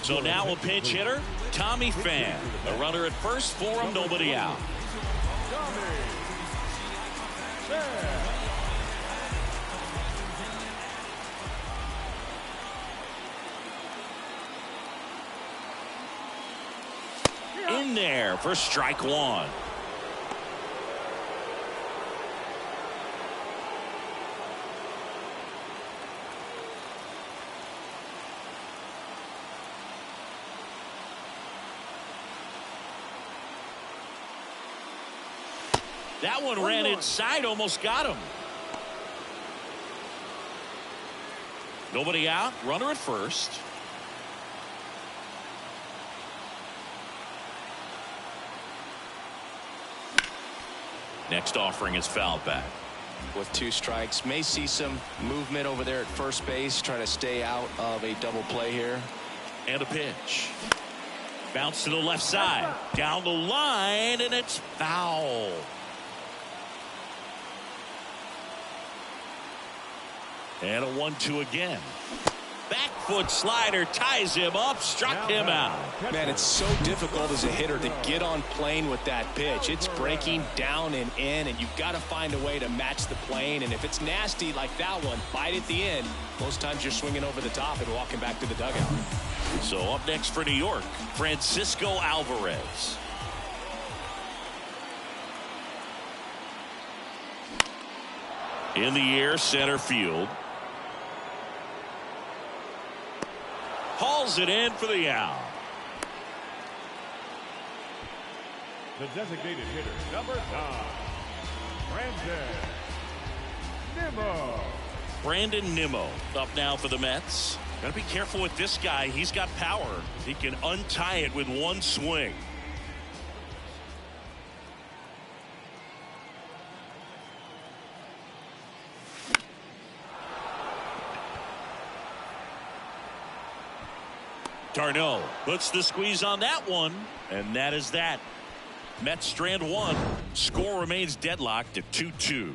So now a pinch hitter, Tommy Pham. A runner at first for him, nobody out. In there for strike one. That one ran inside, almost got him. Nobody out, runner at first. Next offering is foul back. With 2 strikes, may see some movement over there at first base, trying to stay out of a double play here. And a pitch. Bounce to the left side. Down the line, and it's foul. And a 1-2 again. Back foot slider ties him up, struck him out. Man, it's so difficult as a hitter to get on plane with that pitch. It's breaking down and in, and you've got to find a way to match the plane. And if it's nasty like that one, bite at the end, most times you're swinging over the top and walking back to the dugout. So up next for New York, Francisco Alvarez. In the air, center field. Hauls it in for the out. The designated hitter, number 9, Brandon Nimmo. Brandon Nimmo up now for the Mets. Got to be careful with this guy. He's got power. He can untie it with one swing. Darno puts the squeeze on that one, and that is that. Mets strand 1. Score remains deadlocked at 2-2.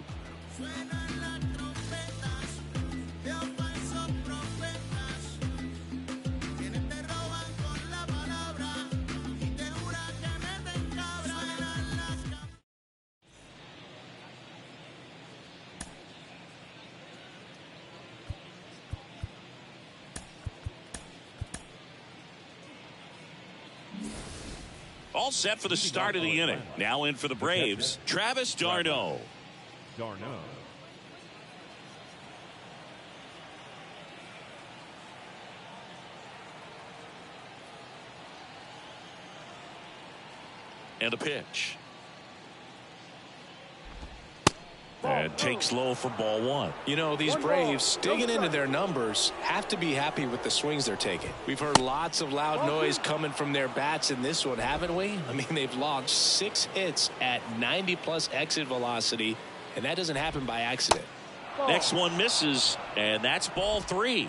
All set for the start of the inning. Now in for the Braves, Travis d'Arnaud. And a pitch. And takes low for ball 1. You know, these Braves, digging into their numbers, have to be happy with the swings they're taking. We've heard lots of loud noise coming from their bats in this one, haven't we? I mean, they've launched 6 hits at 90+ exit velocity, and that doesn't happen by accident. Next one misses, and that's ball 3.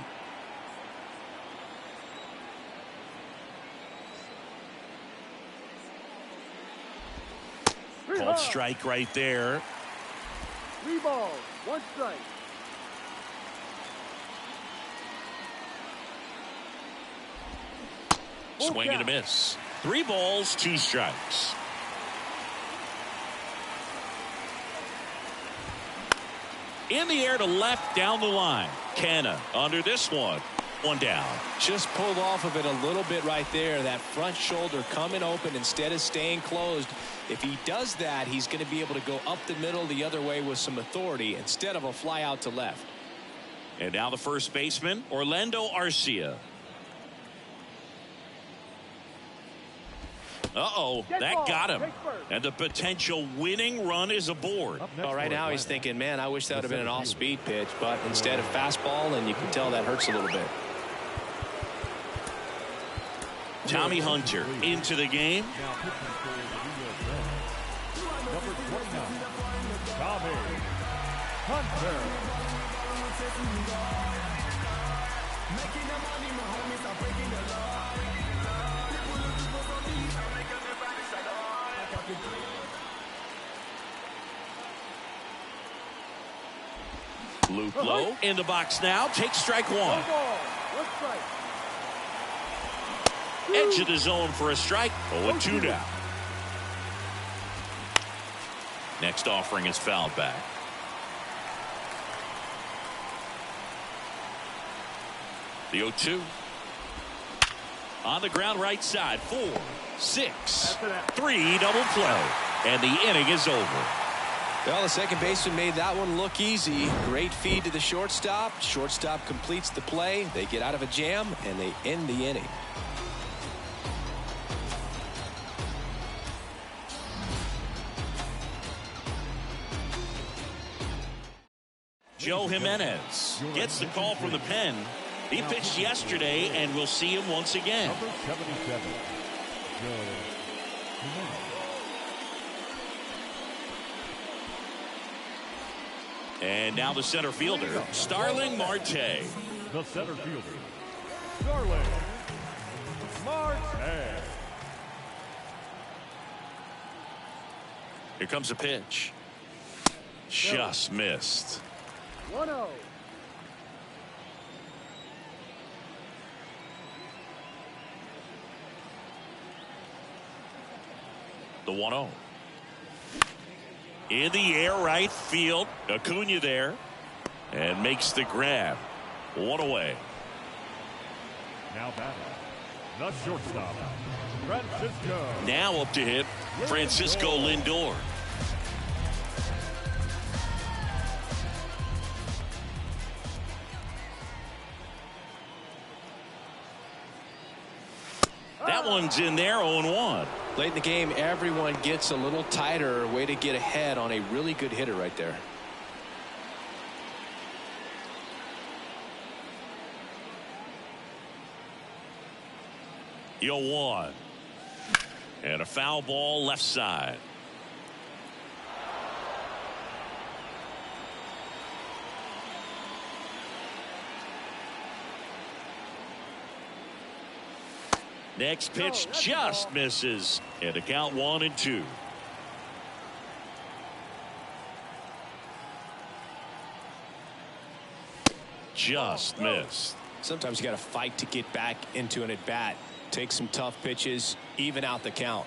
Called strike right there. 3 balls, 1 strike. Swing and a miss. 3 balls, 2 strikes. In the air to left down the line. Canna under this one. One down. Just pulled off of it a little bit right there. That front shoulder coming open instead of staying closed. If he does that, he's going to be able to go up the middle the other way with some authority instead of a fly out to left. And now the first baseman, Orlando Arcia. Uh-oh, that got him. And the potential winning run is aboard. Well, right now he's thinking, man, I wish that would have been an off-speed pitch, but instead of fastball, and you can tell that hurts a little bit. Tommy Hunter into the game. Number 29, Tommy Hunter. Loop low in the box now. Take strike one. Edge of the zone for a strike. 0-2 now. Next offering is fouled back. The 0-2. On the ground right side. 4, 6, 3 double play. And the inning is over. Well, the second baseman made that one look easy. Great feed to the shortstop. Shortstop completes the play. They get out of a jam, and they end the inning. Joe Jimenez gets the call from the pen. He pitched yesterday, and we'll see him once again. Number 77, Joe Jimenez. And now the center fielder, Starling Marte. The center fielder, Starling Marte. Here comes a pitch. Just missed. 1-0. The 1-0. In the air right field. Acuna there. And makes the grab. One away. Now batting, the shortstop, Francisco. Now up to hit, Francisco Lindor. That one's in there, 0-1. Late in the game, everyone gets a little tighter. Way to get ahead on a really good hitter right there. The 0-1. And a foul ball left side. Next pitch just misses. And a count 1-2. Just missed. Sometimes you got to fight to get back into an at-bat. Take some tough pitches, even out the count.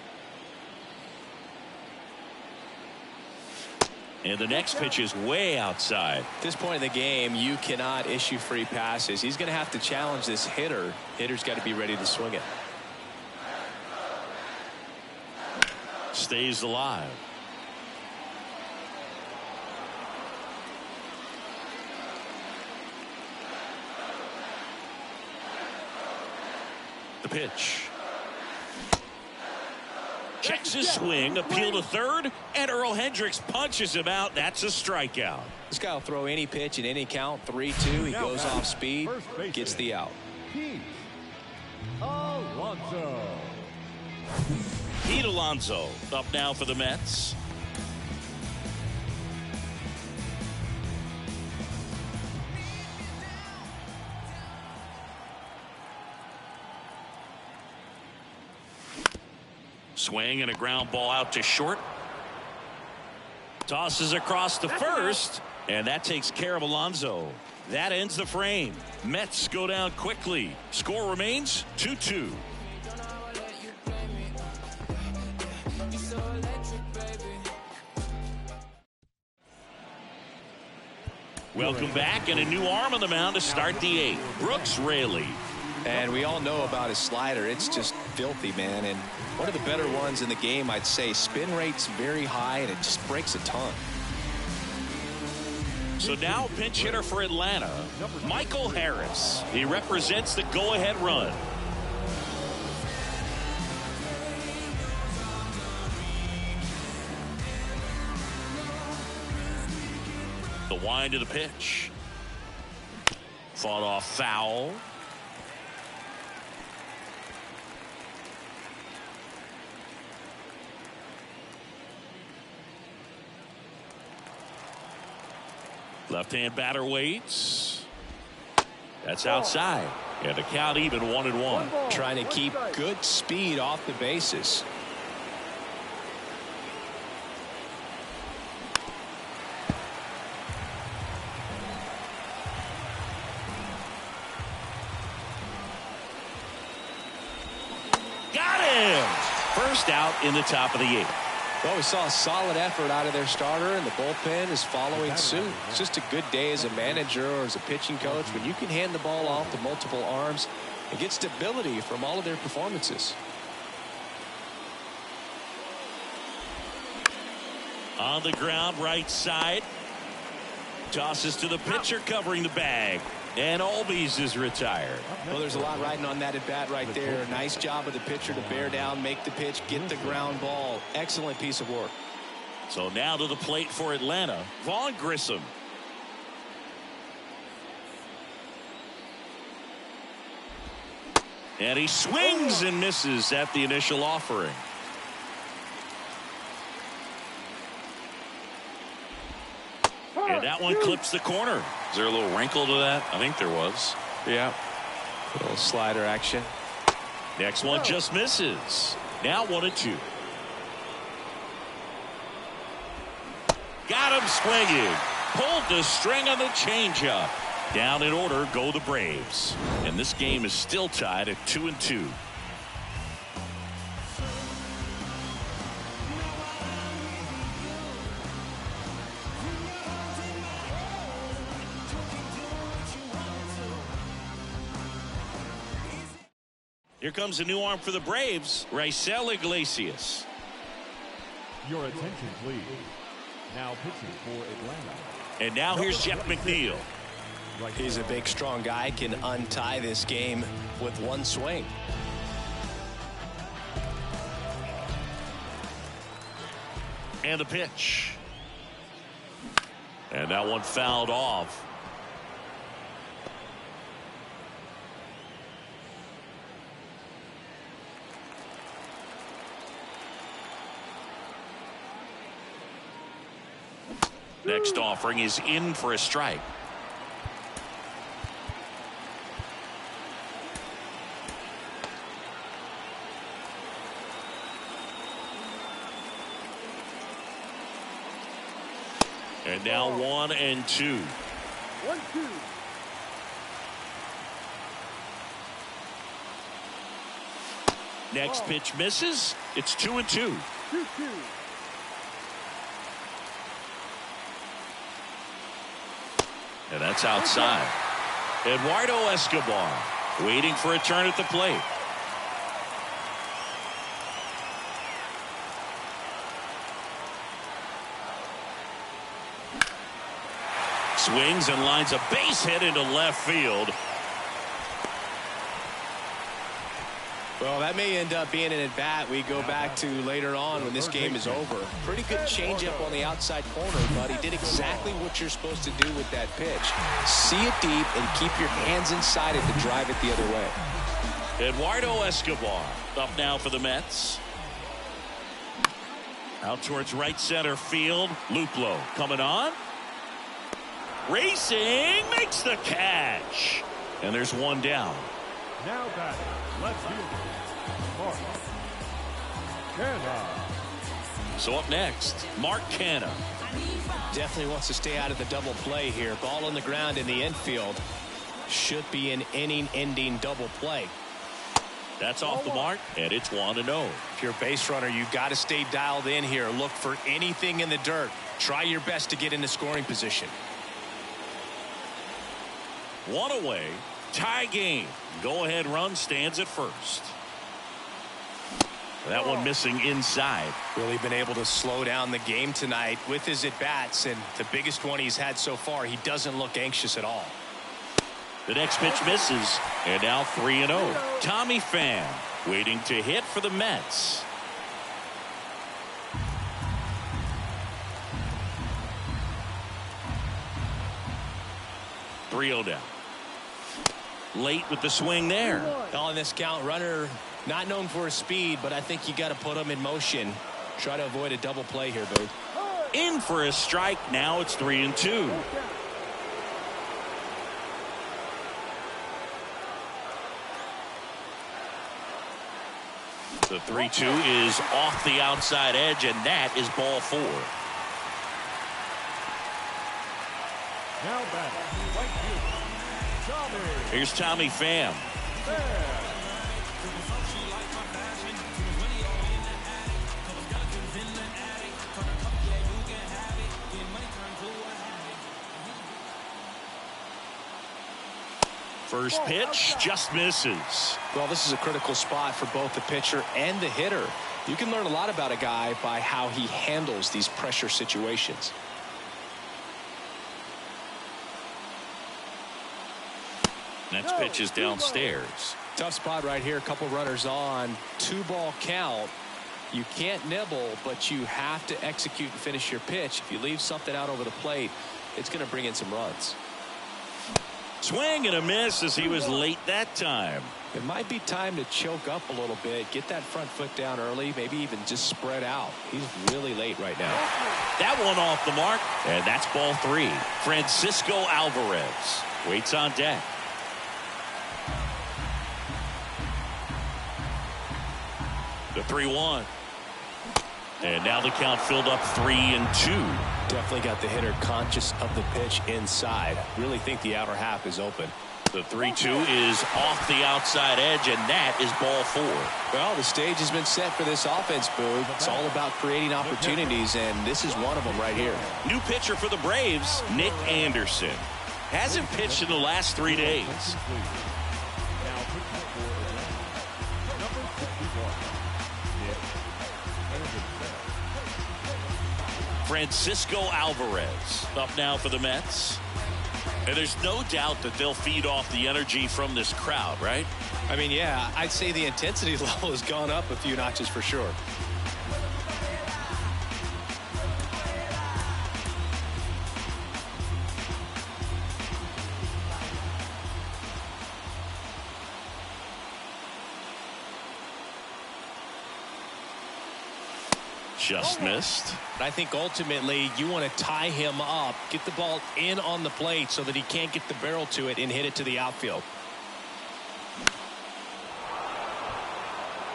And the next pitch is way outside. At this point in the game, you cannot issue free passes. He's going to have to challenge this hitter. Hitter's got to be ready to swing it. Stays alive. The pitch. Checks his swing, appeal to third, and Earl Hendricks punches him out. That's a strikeout. This guy will throw any pitch in any count. 3-2. He goes off speed, gets the out. Pete Alonso. Pete Alonso up now for the Mets. Swing and a ground ball out to short. Tosses across the first, and that takes care of Alonso. That ends the frame. Mets go down quickly. Score remains 2-2. Welcome back, and a new arm on the mound to start the eighth. Brooks Raley. And we all know about his slider. It's just filthy, man. And one of the better ones in the game, I'd say. Spin rate's very high, and it just breaks a ton. So now pinch hitter for Atlanta, Michael Harris. He represents the go-ahead run. The wind of the pitch. Fought off foul. Left-hand batter waits. That's outside. And the count even 1-1. Trying to keep good speed off the bases. Got him! First out in the top of the eighth. Well, we saw a solid effort out of their starter, and the bullpen is following suit. It's just a good day as a manager or as a pitching coach when you can hand the ball off to multiple arms and get stability from all of their performances. On the ground, right side. Tosses to the pitcher covering the bag. And Albies is retired. Well, there's a lot riding on that at bat right there. Nice job of the pitcher to bear down, make the pitch, get the ground ball. Excellent piece of work. So now to the plate for Atlanta, Vaughn Grissom. And he swings and misses at the initial offering. And that one clips the corner. Is there a little wrinkle to that? I think there was. Yeah. A little slider action. Next one just misses. Now 1-2. Got him swinging. Pulled the string on the changeup. Down in order go the Braves. And this game is still tied at 2-2. Here comes a new arm for the Braves, Raisel Iglesias. Your attention, please. Now pitching for Atlanta. And now here's Jeff McNeil. He's a big, strong guy, can untie this game with one swing. And the pitch. And that one fouled off. Next offering is in for a strike. And now 1-2. 1-2. Next pitch misses. It's 2-2. 2-2. And that's outside. Eduardo Escobar waiting for a turn at the plate. Swings and lines a base hit into left field. Well, that may end up being an at-bat we go back to later on when this game is over. Pretty good changeup on the outside corner, but he did exactly what you're supposed to do with that pitch. See it deep and keep your hands inside it to drive it the other way. Eduardo Escobar up now for the Mets. Out towards right center field. Luplow coming on. Racing, makes the catch. And there's one down. Now batting, left fielder, Mark Canha. So up next, Mark Canha. Definitely wants to stay out of the double play here. Ball on the ground in the infield. Should be an inning-ending double play. That's off the mark, and it's 1-0. If you're a base runner, you've got to stay dialed in here. Look for anything in the dirt. Try your best to get into scoring position. One away. Tie game. Go-ahead run stands at first. That one missing inside. Really been able to slow down the game tonight with his at-bats, and the biggest one he's had so far. He doesn't look anxious at all. The next pitch misses, and now 3-0. Tommy Pham waiting to hit for the Mets. Three-0 down. Late with the swing there. On this count, runner not known for his speed, but I think you got to put him in motion. Try to avoid a double play here, Boo. In for a strike. Now it's 3-2. The 3-2 is off the outside edge, and that is ball 4. Now batting, right field, Tommy. Here's Tommy Pham. First pitch just misses. Well, this is a critical spot for both the pitcher and the hitter. You can learn a lot about a guy by how he handles these pressure situations. Next pitch is downstairs. Tough spot right here. A couple runners on. 2-ball count. You can't nibble, but you have to execute and finish your pitch. If you leave something out over the plate, it's going to bring in some runs. Swing and a miss as he was late that time. It might be time to choke up a little bit, get that front foot down early, maybe even just spread out. He's really late right now. That one off the mark, and that's ball 3. Francisco Alvarez waits on deck. The 3-1. And now the count filled up 3-2. Definitely got the hitter conscious of the pitch inside. Really think the outer half is open. The 3-2 is off the outside edge, and that is ball 4. Well, the stage has been set for this offense, Boog. It's all about creating opportunities, and this is one of them right here. New pitcher for the Braves, Nick Anderson. Hasn't pitched in the last 3 days. Francisco Alvarez up now for the Mets. And there's no doubt that they'll feed off the energy from this crowd, right? I mean, yeah, I'd say the intensity level has gone up a few notches for sure. Just missed. I think ultimately you want to tie him up, get the ball in on the plate so that he can't get the barrel to it and hit it to the outfield.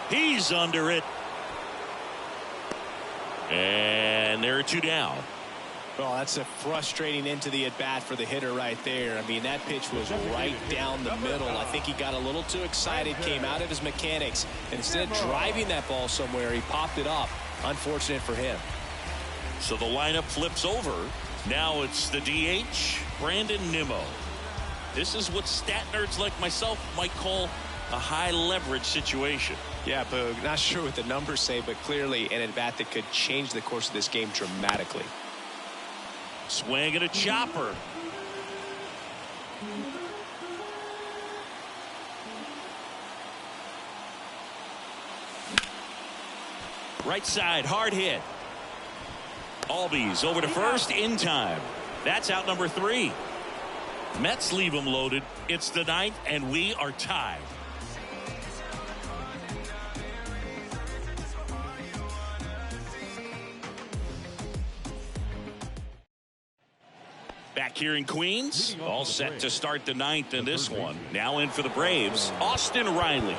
He's under it. And there are 2 down. Well, that's a frustrating end to the at-bat for the hitter right there. I mean, that pitch was right down the middle. I think he got a little too excited, came out of his mechanics. And instead of driving that ball somewhere, he popped it up. Unfortunate for him. So the lineup flips over. Now it's the DH, Brandon Nimmo. This is what stat nerds like myself might call a high leverage situation. Yeah, Boog, not sure what the numbers say, but clearly an at-bat that could change the course of this game dramatically. Swing and a chopper. Right side, hard hit. Albies over to first in time. That's out number 3. Mets leave them loaded. It's the 9th, and we are tied. Back here in Queens, all set to start the 9th in this one. Now in for the Braves, Austin Riley.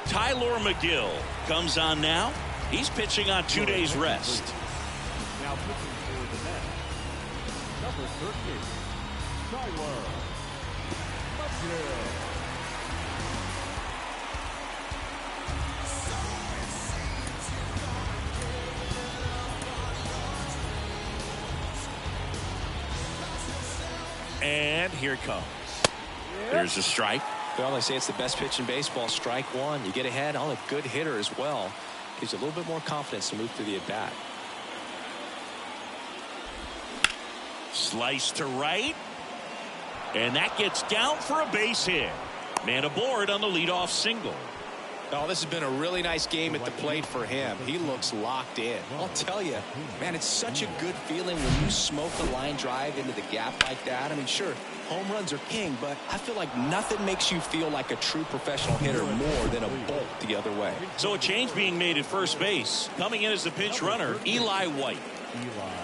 Tyler McGill comes on now. He's pitching on 2 days rest. Now pitching for the Mets, number 13, Tyler McGill. And And here it comes. There's a strike. Well, they say it's the best pitch in baseball. Strike one. You get ahead on a good hitter as well. Gives you a little bit more confidence to move through the at-bat. Slice to right. And that gets down for a base hit. Man aboard on the leadoff single. Oh, this has been a really nice game at the plate for him. He looks locked in. I'll tell you, man, it's such a good feeling when you smoke a line drive into the gap like that. I mean, sure, home runs are king, but I feel like nothing makes you feel like a true professional hitter more than a bolt the other way. So a change being made at first base. Coming in as the pinch runner, Eli White.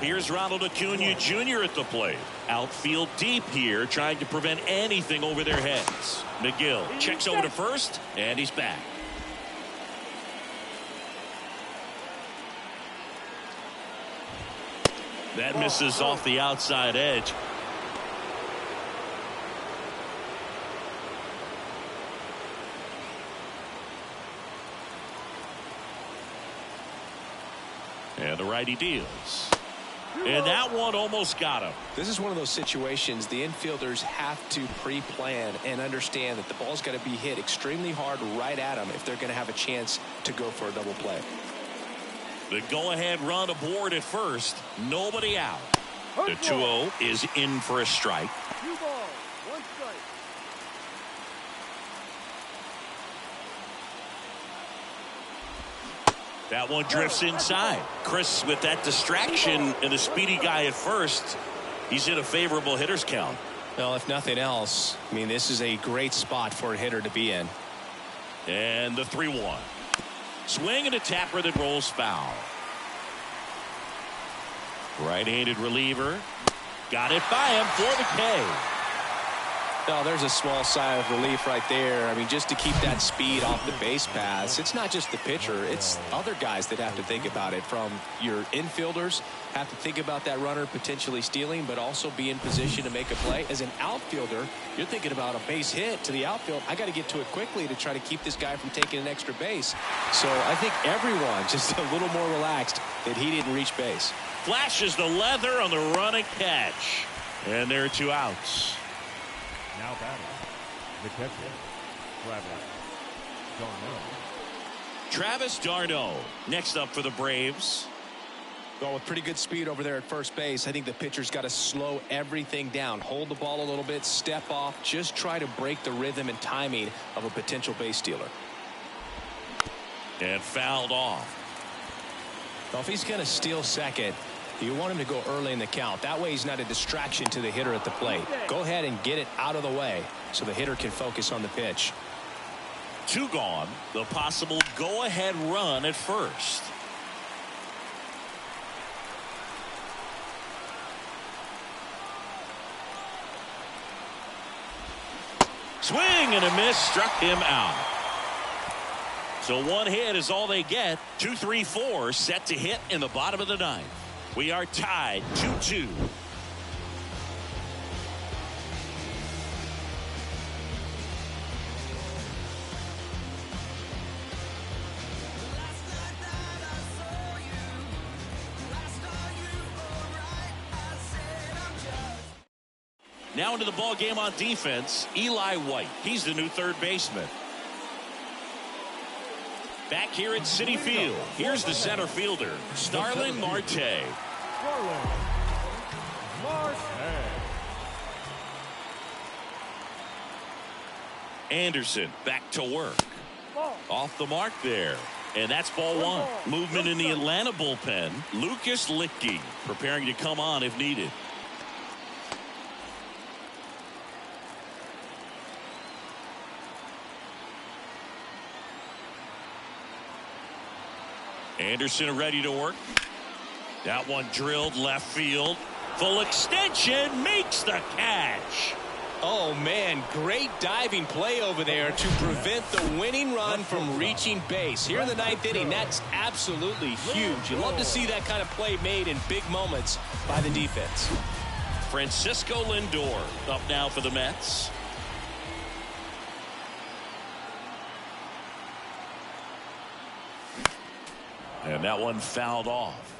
Here's Ronald Acuna Jr. at the plate. Outfield deep here, trying to prevent anything over their heads. McGill checks over to first, and he's back. That misses off the outside edge. And the righty deals. And that one almost got him. This is one of those situations the infielders have to pre-plan and understand that the ball's got to be hit extremely hard right at them if they're going to have a chance to go for a double play. The go-ahead run aboard at first. Nobody out. The 2-0 is in for a strike. 2 balls, 1 strike. That one drifts inside. Chris, with that distraction and a speedy guy at first, he's in a favorable hitter's count. Well, if nothing else, I mean, this is a great spot for a hitter to be in. And the 3-1. Swing and a tapper that rolls foul. Right-handed reliever. Got it by him for the K. Oh, there's a small sigh of relief right there. I mean, just to keep that speed off the base paths. It's not just the pitcher. It's other guys that have to think about it. From your infielders, have to think about that runner potentially stealing, but also be in position to make a play. As an outfielder, you're thinking about a base hit to the outfield. I got to get to it quickly to try to keep this guy from taking an extra base. So I think everyone just a little more relaxed that he didn't reach base. Flashes the leather on the run and catch. And there are 2 outs. Now batting, the catcher, Travis d'Arnaud next up for the Braves. Well, with pretty good speed over there at first base, I think the pitcher's got to slow everything down. Hold the ball a little bit, step off, just try to break the rhythm and timing of a potential base stealer. And fouled off. Well, if he's going to steal second, you want him to go early in the count. That way he's not a distraction to the hitter at the plate. Go ahead and get it out of the way so the hitter can focus on the pitch. 2 gone. The possible go-ahead run at first. Swing and a miss, struck him out. So 1 hit is all they get. 2, 3, 4 set to hit in the bottom of the 9th. We are tied 2-2. Now into the ball game on defense, Eli White. He's the new third baseman. Back here at Citi Field, here's the center fielder, Starling Marte. Anderson back to work. Off the mark there. And that's ball 1. Movement in the Atlanta bullpen. Lucas Licky preparing to come on if needed. Anderson ready to work. That one drilled left field. Full extension, makes the catch. Oh, man, great diving play over there to prevent the winning run from reaching base. Here in the 9th inning, that's absolutely huge. You love to see that kind of play made in big moments by the defense. Francisco Lindor up now for the Mets. And that one fouled off.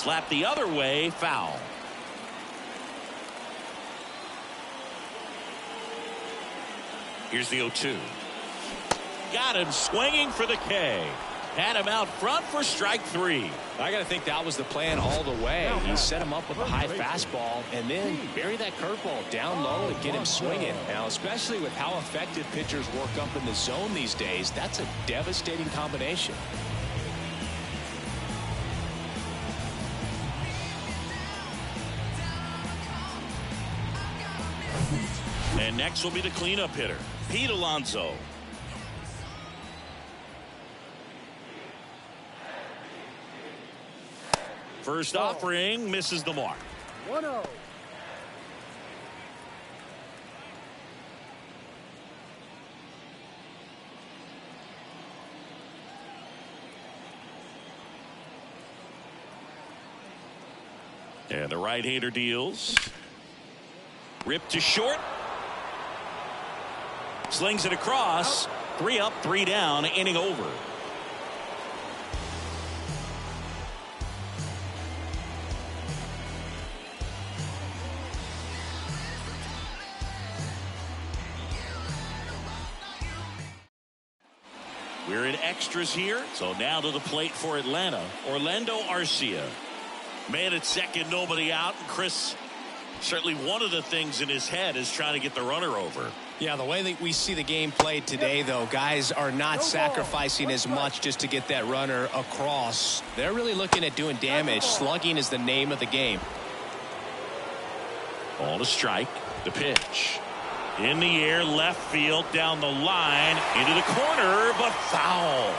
Slap the other way, foul. Here's the 0-2. Got him swinging for the K. Had him out front for strike 3. I got to think that was the plan all the way. He set him up with a high fastball and then bury that curveball down low and get him swinging. Now, especially with how effective pitchers work up in the zone these days, that's a devastating combination. And next will be the cleanup hitter, Pete Alonso. First offering misses the mark. 1-0. And the right-hander deals. Ripped to short. Slings it across. 3 up, 3 down, inning over. We're in extras here. So now to the plate for Atlanta, Orlando Arcia. Man at second, nobody out. And Chris, certainly one of the things in his head is trying to get the runner over. Yeah, the way that we see the game played today, though, guys are not sacrificing as much just to get that runner across. They're really looking at doing damage. Slugging is the name of the game. Ball to strike. The pitch. In the air, left field, down the line, into the corner, but foul.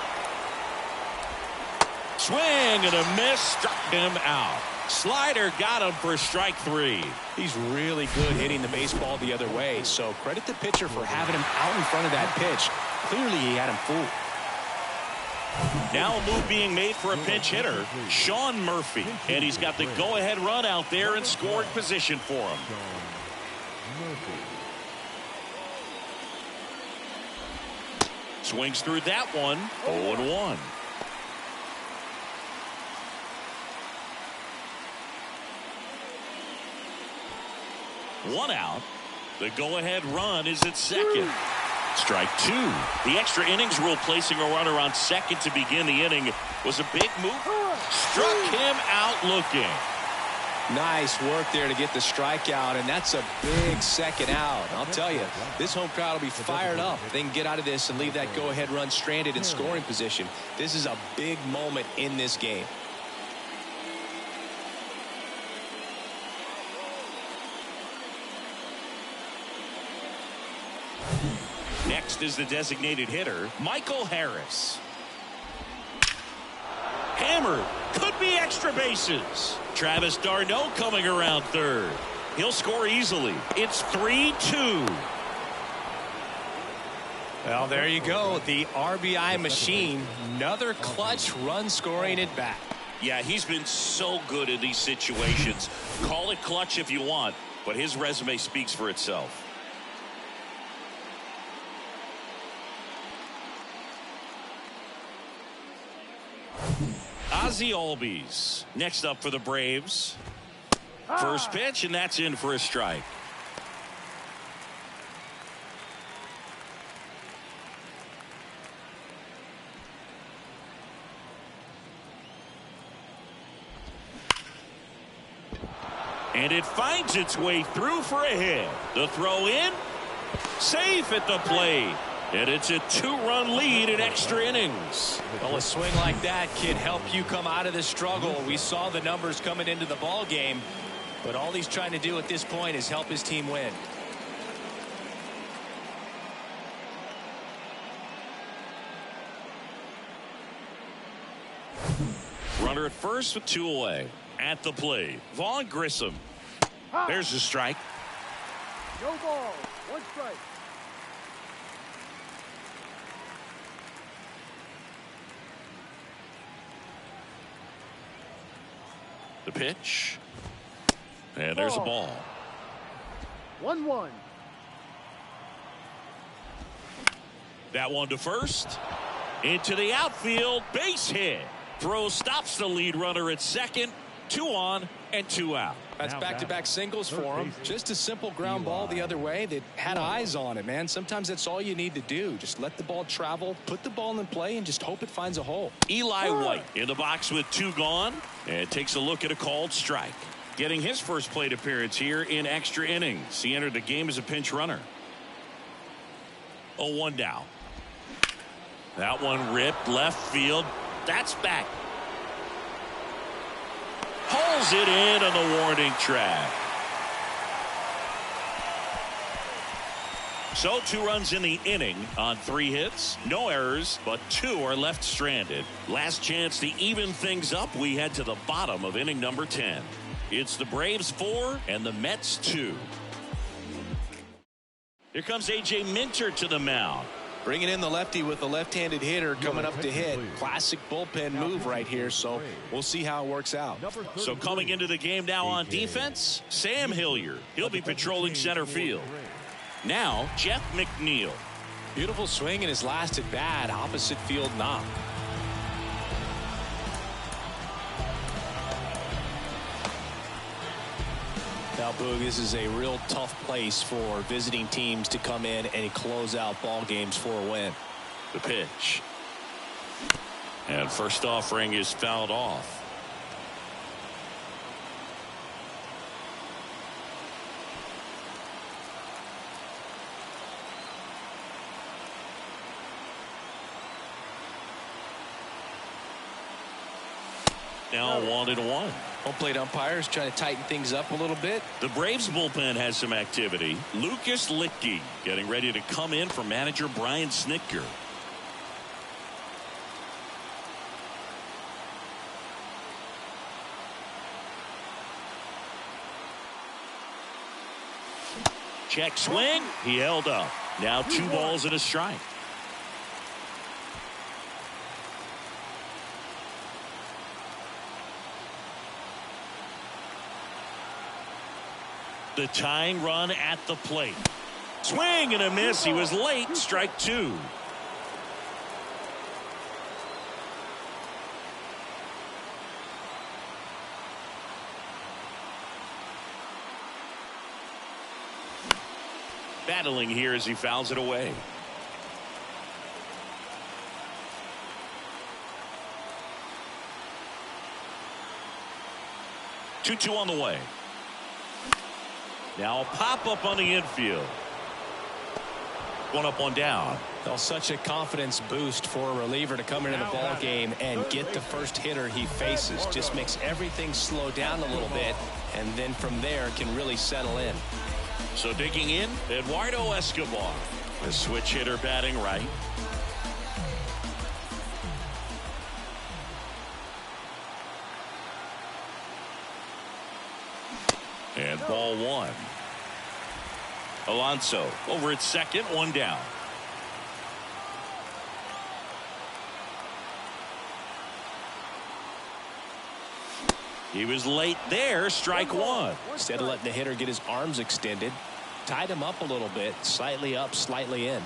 Swing and a miss, struck him out. Slider got him for strike 3. He's really good hitting the baseball the other way, so credit the pitcher for having him out in front of that pitch. Clearly he had him fooled. Now a move being made for a pinch hitter, Sean Murphy, and he's got the go-ahead run out there in scoring position for him. Swings through that one. 0-1. One out. The go-ahead run is at second. Strike 2. The extra innings rule placing a runner on second to begin the inning was a big move. Struck him out looking. Nice work there to get the strikeout, and that's a big second out. I'll tell you, this home crowd will be fired up if they can get out of this and leave that go-ahead run stranded in scoring position. This is a big moment in this game. Next is the designated hitter, Michael Harris. Hammered. Could be extra bases. Travis d'Arnaud coming around third. He'll score easily. It's 3-2. Well, there you go. The RBI machine. Another clutch run scoring at bat. Yeah, he's been so good in these situations. Call it clutch if you want, but his resume speaks for itself. Ozzie Albies next up for the Braves. First pitch, and that's in for a strike. And it finds its way through for a hit. The throw in, safe at the plate. And it's a 2-run lead in extra innings. Well, a swing like that can help you come out of the struggle. We saw the numbers coming into the ball game, but all he's trying to do at this point is help his team win. Runner at first with 2 away. At the plate, Vaughn Grissom. There's a strike. No ball. 1 strike. The pitch. And there's a ball. 1-1. That one to first. Into the outfield. Base hit. Throw stops the lead runner at second. 2 on and 2 out. That's back-to-back singles for him. Just a simple ground ball the other way that had eyes on it, man. Sometimes that's all you need to do. Just let the ball travel, put the ball in play, and just hope it finds a hole. Eli White in the box with 2 gone and takes a look at a called strike. Getting his first plate appearance here in extra innings. He entered the game as a pinch runner. 0-1 down. That one ripped left field. That's back. Pulls it in on the warning track. So 2 runs in the inning on 3 hits. No errors, but 2 are left stranded. Last chance to even things up. We head to the bottom of inning number 10. It's the Braves 4 and the Mets 2. Here comes A.J. Minter to the mound. Bringing in the lefty with the left-handed hitter coming up to hit. Classic bullpen move right here, so we'll see how it works out. So coming into the game now on defense, Sam Hilliard. He'll be patrolling center field. Now, Jeff McNeil. Beautiful swing in his last at bat, opposite field knock. Now, Boog, this is a real tough place for visiting teams to come in and close out ball games for a win. The pitch. And first offering is fouled off. Now 1-1. Home plate umpires trying to tighten things up a little bit. The Braves bullpen has some activity. Lucas Littke getting ready to come in for manager Brian Snitker. Check swing. He held up. Now 2 balls and a strike. The tying run at the plate. Swing and a miss. He was late. Strike 2. Battling here as he fouls it away. Two on the way. Now a pop-up on the infield. 1 up, 1 down. Well, such a confidence boost for a reliever to come into the ball game and get the first hitter he faces. Just makes everything slow down a little bit, and then from there can really settle in. So digging in, Eduardo Escobar, the switch hitter batting right. And ball 1. Alonso over at second, 1 down. He was late there. Strike 1. Instead of letting the hitter get his arms extended, tied him up a little bit, slightly up, slightly in.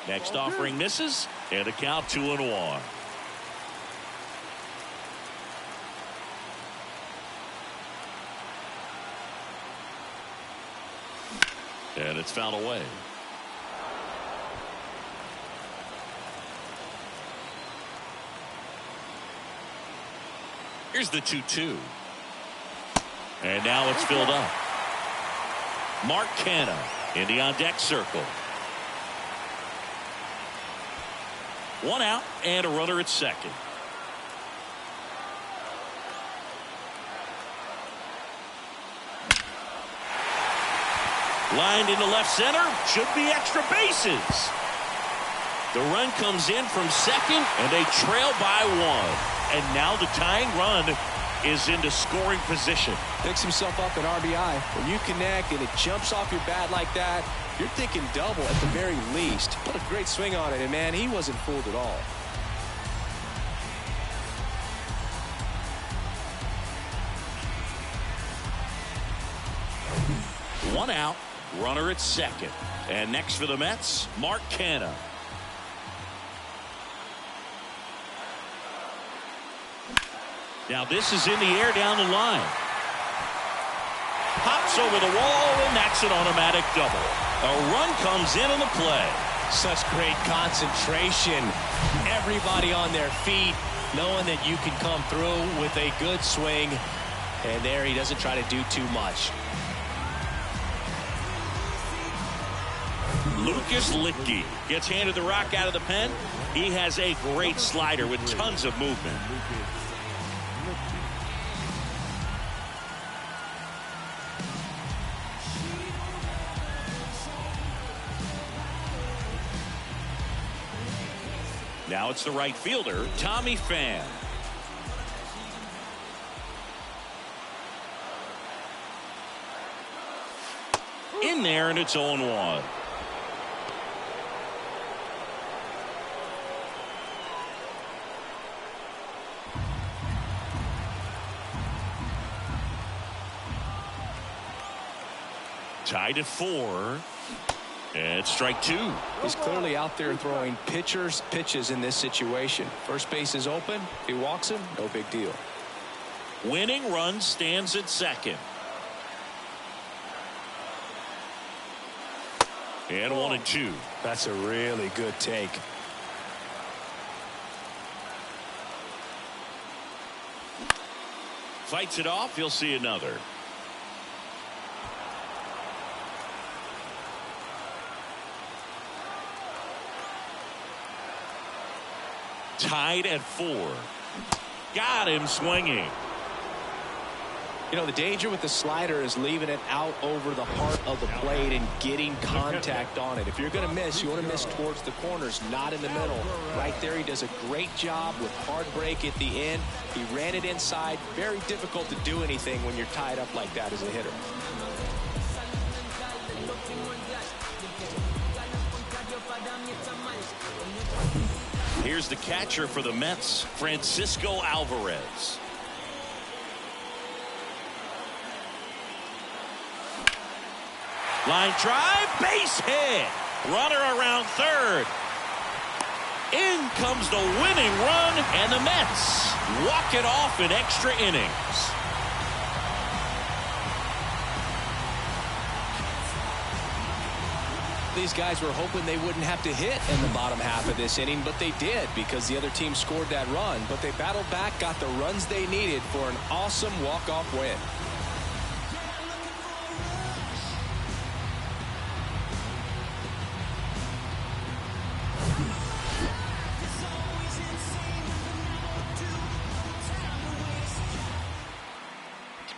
Next offering misses, and a count 2-1. And it's fouled away. Here's the 2-2. And now it's filled up. Mark Canha in the on-deck circle. 1 out and a runner at second. Lined into left center. Should be extra bases. The run comes in from second, and they trail by 1. And now the tying run is into scoring position. Picks himself up an RBI. When you connect and it jumps off your bat like that, you're thinking double at the very least. What a great swing on it, and man, he wasn't fooled at all. One out, runner at second. And next for the Mets, Mark Canha. Now this is in the air down the line. Pops over the wall, and that's an automatic double. A run comes in on the play. Such great concentration. Everybody on their feet, knowing that you can come through with a good swing. And there he doesn't try to do too much. Lucas Littke gets handed the rock out of the pen. He has a great slider with tons of movement. Now it's the right fielder, Tommy Pham. In there, and it's 0-1. Tied at 4. And strike 2. He's clearly out there throwing pitchers pitches in this situation. First base is open. If he walks him, no big deal. Winning run stands at second. And 1-2. That's a really good take. Fights it off. He'll see another. Tied at 4. Got him swinging. You know, the danger with the slider is leaving it out over the heart of the plate and getting contact on it. If you're going to miss, you want to miss towards the corners, not in the middle. Right there, he does a great job with hard break at the end. He ran it inside. Very difficult to do anything when you're tied up like that as a hitter. Here's the catcher for the Mets, Francisco Alvarez. Line drive, base hit. Runner around third. In comes the winning run, and the Mets walk it off in extra innings. These guys were hoping they wouldn't have to hit in the bottom half of this inning, but they did because the other team scored that run. But they battled back, got the runs they needed for an awesome walk-off win.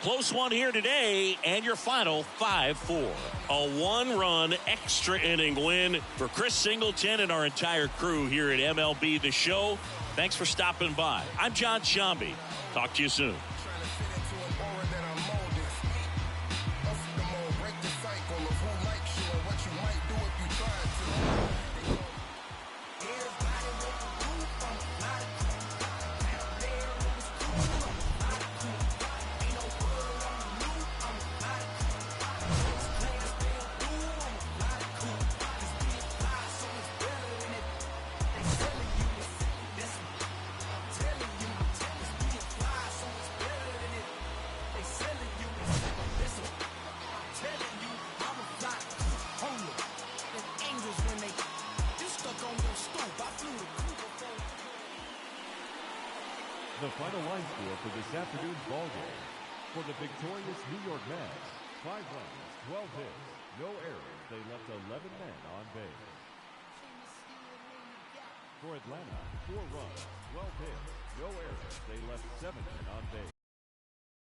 Close one here today, and your final 5-4. A one-run extra inning win for Chris Singleton and our entire crew here at MLB The Show. Thanks for stopping by. I'm John Shambi. Talk to you soon. The final line score for this afternoon's ball game. For the victorious New York Mets, 5 runs, 12 hits, no errors. They left 11 men on base. For Atlanta, 4 runs, 12 hits, no errors. They left 7 men on base.